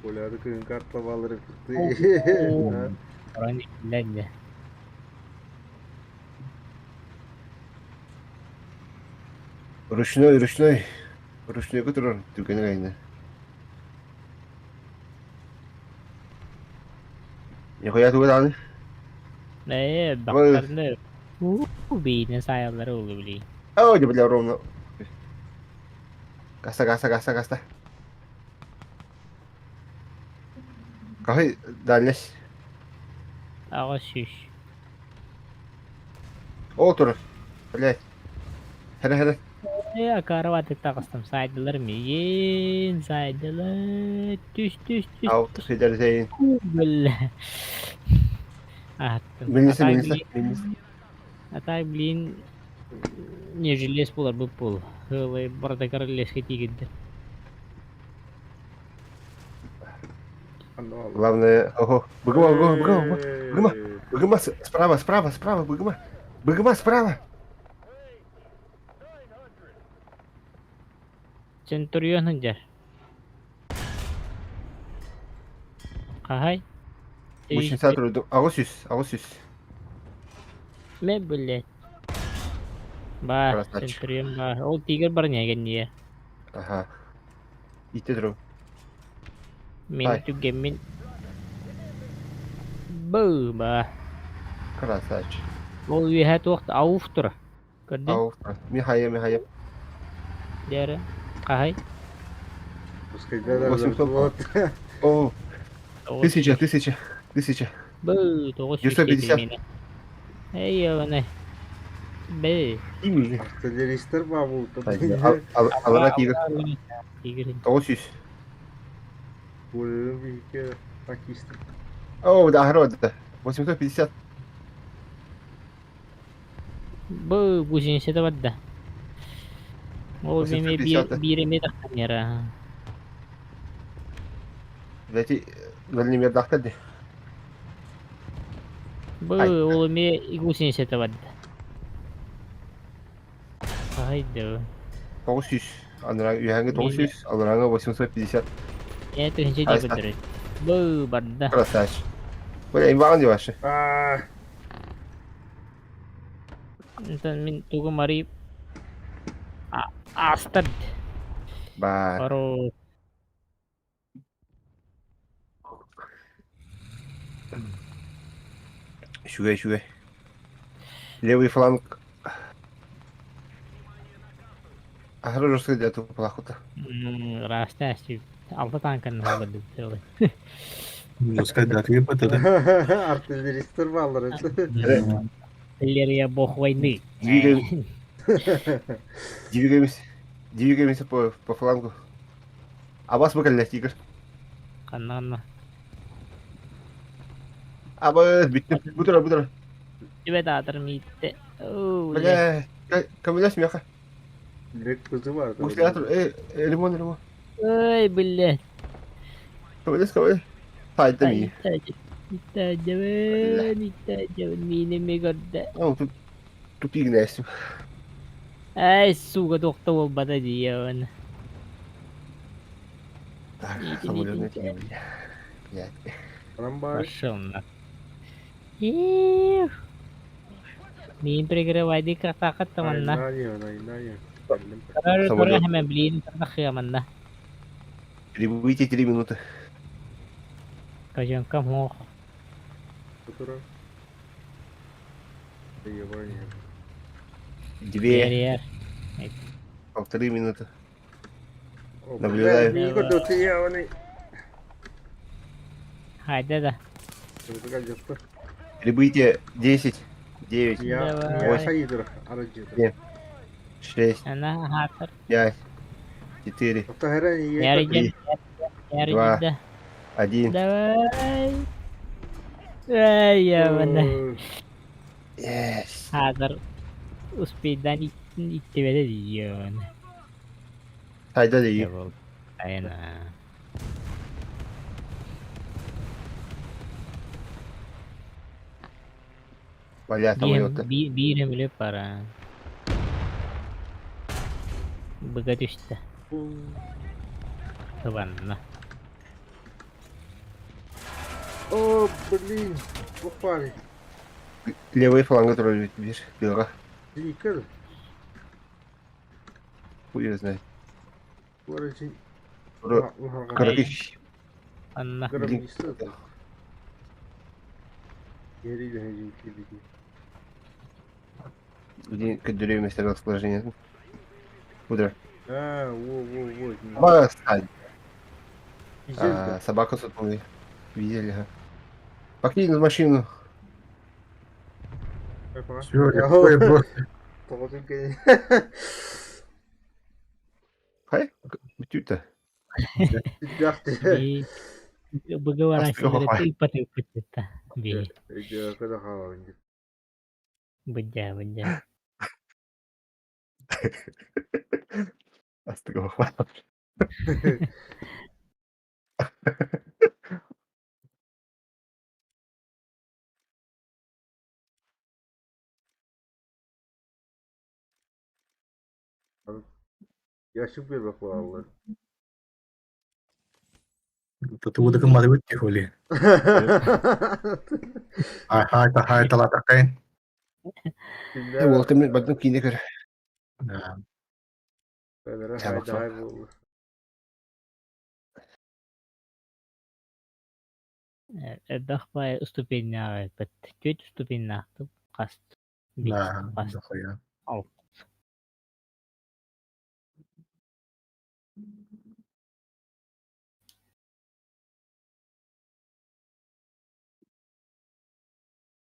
Kolyada köyün kartlavaları kırdı. Оран келленде. Ручной. Ручной көтірір. Түкені қайында. Не қоя түгел аны? Бақтарында. Бейіне сайылары олы білейін. Ау, де бля, ровно. Гаста. Какой дальность? Аға сүйш. О, тұр. Блядь. Хәрі. Караваты тағыстым. Сайдылар мейін. Сайдылар. Түш. Ау, тұсыйдар зәйін. Біл. Аттым. Білмесі. Атай білейін. Не желез болар бұл бұл. Хылай бардакар леске тегенді. Главное... Ого, Быгыма, справа, Быгыма. Быгыма, справа. Центурионың жар. Қағай? Мучница тұрды. Ағыз сүз. Мен білет. Ба, Красавчик. Центурион ба. Ол тигр бар неген не? Ага. Итте тұрым. Мен Ай. түгенмен. Бұ ба. Красавчик. Ол вехет оқты ауып тұр. Көрдің? Ау, мен хайым. Дәрі. Қағай? Пускай да, Восемь топ. вот. О, 1000. Бұ, 900 150. Ей, өне. Be. İyi mi? Artilleristler var burada. Hadi alana tigre. Tigre. 900. Buranın bir iki takistik. О, да, огород. 850. Bu jenisnya dapat dah. Oh, meme 850, да. bir meter kamera. Эти Владимир Дахтади. Bu, Ay. oh, me iku jenisnya dapat. Haydi. 900. Андрага Юханга Меме. 900, Андрага 850. Это же Ай, jadi betul. Bu, badda. Красавчик. Бля, имбалан ваши. Aaa. Entan min tugu mari astad. Ба. Baru Шугай. Левый фланг. Огород что где-то плохо-то. rasa sih. Alta tankan hal betul. Сказать, выпад это. Artilleristler varlar. Иллерия бог войны. Двигаем. Двигаемся по флангу. А вас выколи тигр. Karena А вы битни. Бутера. coba tak termite. Oh, Бля, камеля смеха. Direkt kızı vardı. Мускулятор. Лимон. ой, блядь. Камеля. Файтами. Kita jawan minum megada. Ну, тут игнайся. Ay, suka doktor bata diyan. Так, Иди, самолетный иди. фильм. Блядь. Lan bari. Пошел на. Ih. Min prikirawai di katakat teman na. Aynen. Karena Самолет. hemen beliin ternak ya man na. Прибудите 3 минуты. Kajang kamu Fotoğraf. Yabancı. 2, biar 1,5 минуты. O, Наблюдаю. ben iyi kötü ya onu. Haydi da. Kırdı kaçtı. Прибытие 10, 9, Ya, Давай. ya sayıdır aracı. Нет. 6, Ana hatır. 5, 4, Hatta her an iyi. Yari Три. jen. Yari Два. jen dah. 1. Давай. Ay ya mana. Yes. Hatır. Uspiden itti bede diyon. Hayda değil. Ya bu. Aynen. Валя, самолеты. Bir bile para. Begitu işte. Teman. О, блин. Попали. Левый фланг тоже видишь. Белка. Дикер. Хуй его знает. Bu aracı. 40 тысяч. Anna. Gram istedim. Geri döneceğim gibi değil. Где деревья место расположения. Куда? Ha, во. Басань. Güzel de. Собаку сутулы. Видели, ага. Покинь машину. Yapma. Все, Ya, я просто. Doğdum ki. Хай? Тюта. Yaktı. Begawan Pasti sila kau ipat kita. Bi. Ece kadar havalı. Beja. Astagfirullah. Yaşık bir bak vallahi. Тут его докомандовать тихо ли. Хай, талата кайн. Ол темен бадым кине көр. Да. Böyle Çabuk hayda hay bu. Dah pa ustupin na ipat. Cuit ustupin na tu kast. Bi. Да, Kast. дохуя. Al.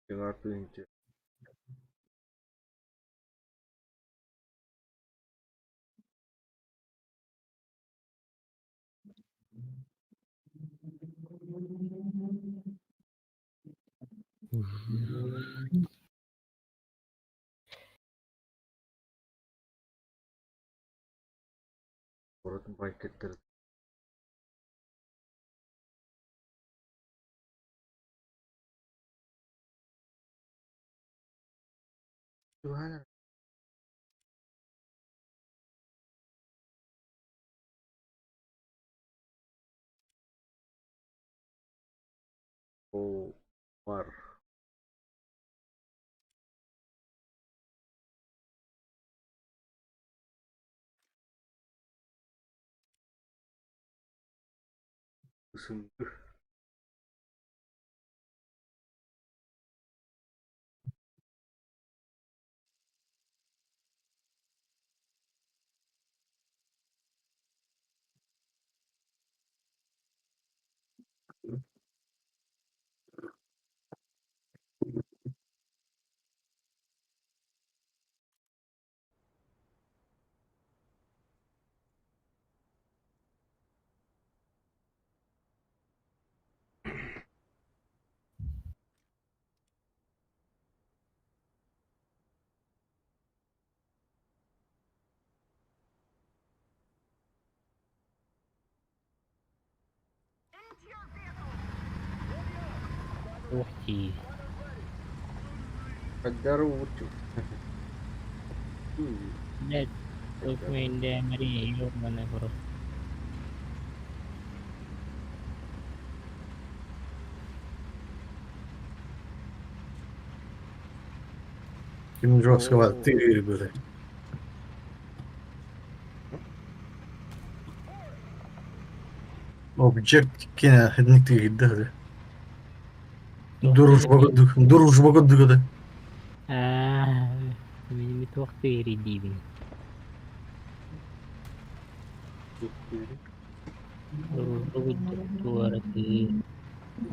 Çıkartınca. Bike ettirdim. Subhanallah. O var. Isındı. Ух ты. Здорово. Блядь, тут Мария, ёбаный в рот. Kim жестко var. Tır böyle. Object yine hidnikti gitti hadi. Duruş bakın hadi. Minimi توقتي ريديبن.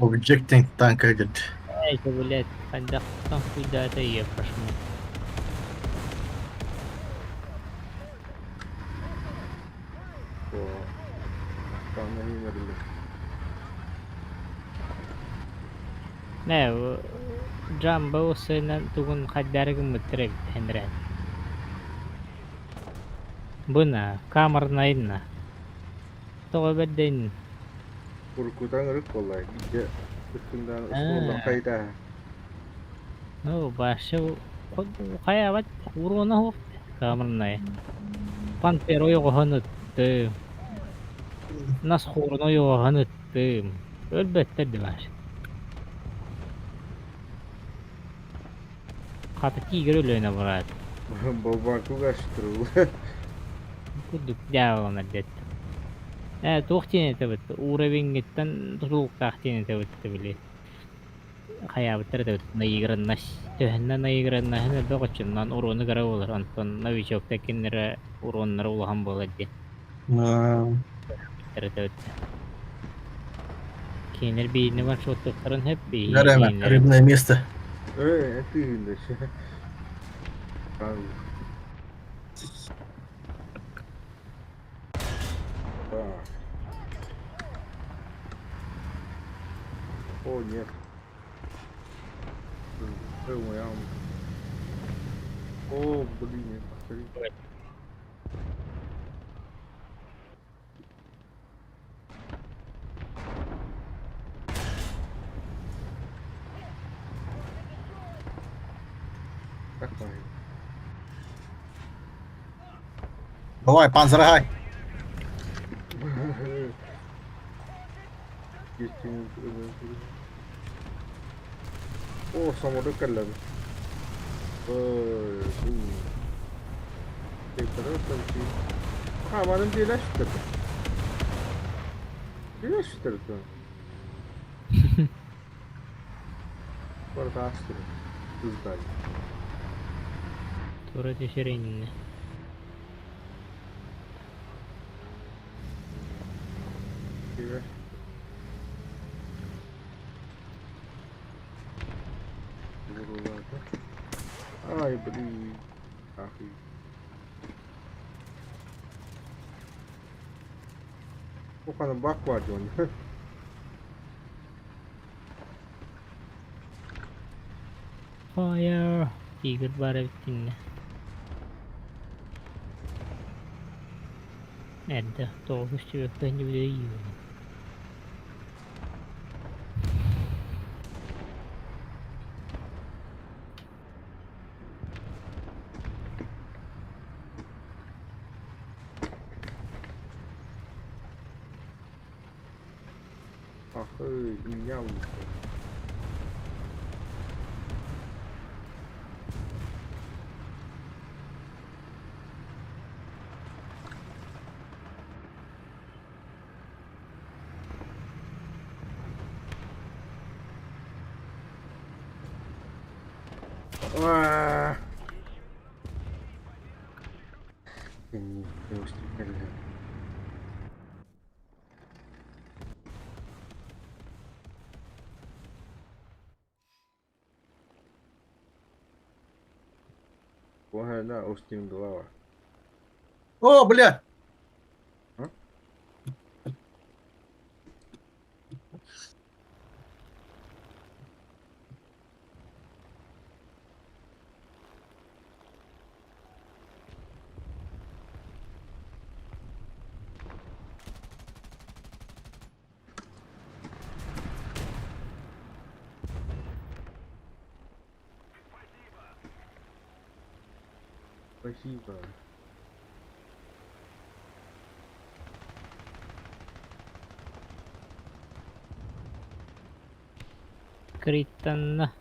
Objecting tanka gitti. Это, блядь, когда там куда-то я пошел. O. Tahmin ederim. Ne bu? Jumbo olsaydı tugun kadar gümüttürek hendren. Buna kamarnayına. Toğa bedden. Korkudan ırık vallahi. Gece üstünden ısmarla kayda. No başa kaya bat uruna ho kamarnay. Pantero yok hanıttı. Nas khuruna yok hanıttı. Elbette dimaş. Katı tigre ölüne murat. Babanku kaçtırıl. Kuduk devam edet. Tohtine tebet. Uğrabingitten tutuk tahtine tebet bile. Kaya bitir tebet. Nayigran naş. Töhne nayigran nahne doqçundan urunu gara olur. Anton naviçok tekinlere urunlara ulahan boladı. Bitir tebet. Kenir birini var çotukların hep bir. Гарем, рыбное место. Ettiğinde şey. Abi. Так. О, нет. Моя. О, блин, нет, посмотри. Такой. Давай, панциргай. О, самолет каллады. Ha, benim birleştirdim. Birleştirdim. Burada astırdım. Hızlı. Тура тешеренне. Birleştirdim. Buralarda. Ay, блин. Ахи. Okanın bak vardı onun. Fire. Tigre bara bittinne. Edde doğmuş tüveklerini bile yiyor. Ahı, ince almış. Aaaa! Ini Australia. Wah, na Austin Glover. О, бля! А? Спасибо. Kırıttanna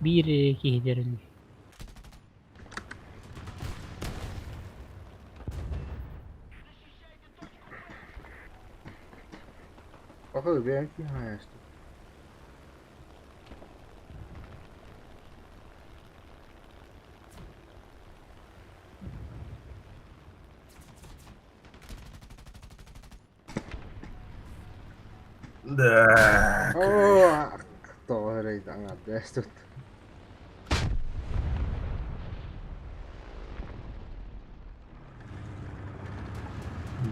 bir giydirildi. Ahı, benimki hayastı. Да. Oh, tohre sangat desut.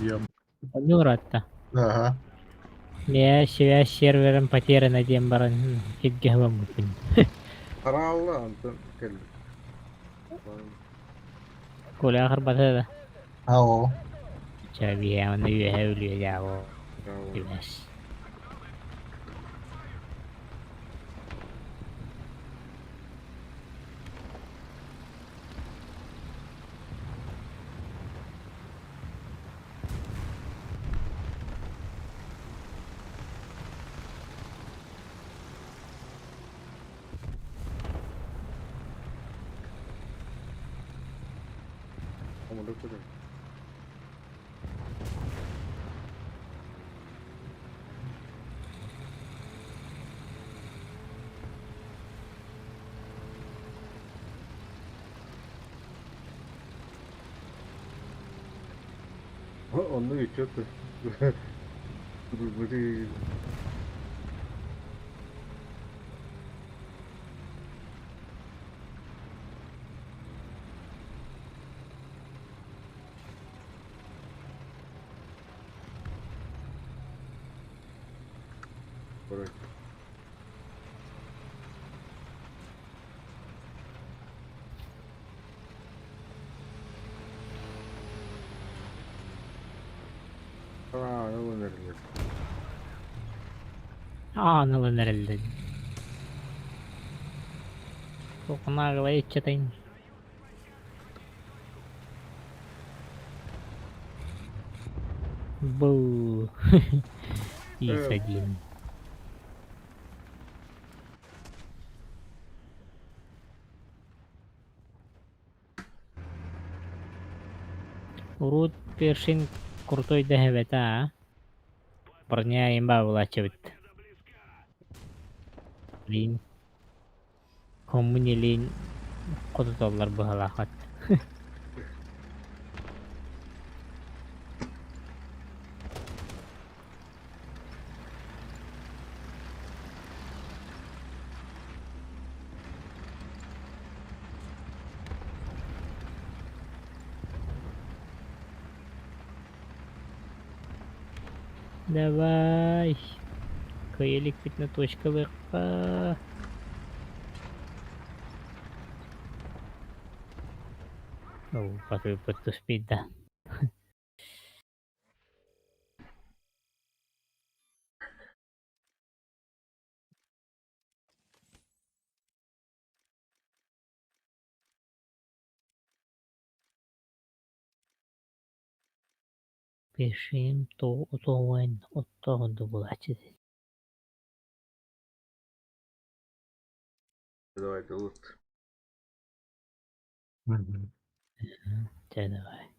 Ем. Нюратта. Ага. Я себя сервером потерян дем баран хитгева мутин. Karalla antın kel. Кули ахыр батада. Ау. Чаби я на юхевли яво. Bravo. Димаш. Kamu dokter. Onu geçiyordu. Böyle Correct. Ne önerilir? Anılın herhalde. Sokuna kıla içeteyim. Bu. İyi Evet. sadiyim. Урут першин крутой дehebet ha. Парня имба была чебет. Лин. Коммуни лин. Кутутоллар bu halakat. Давай. Каелик ведь на точковых. Oh, patay pa to speed ah. Пешим то отовын оттоғынды булачы. Давай, ты лут. Мгм. Давай.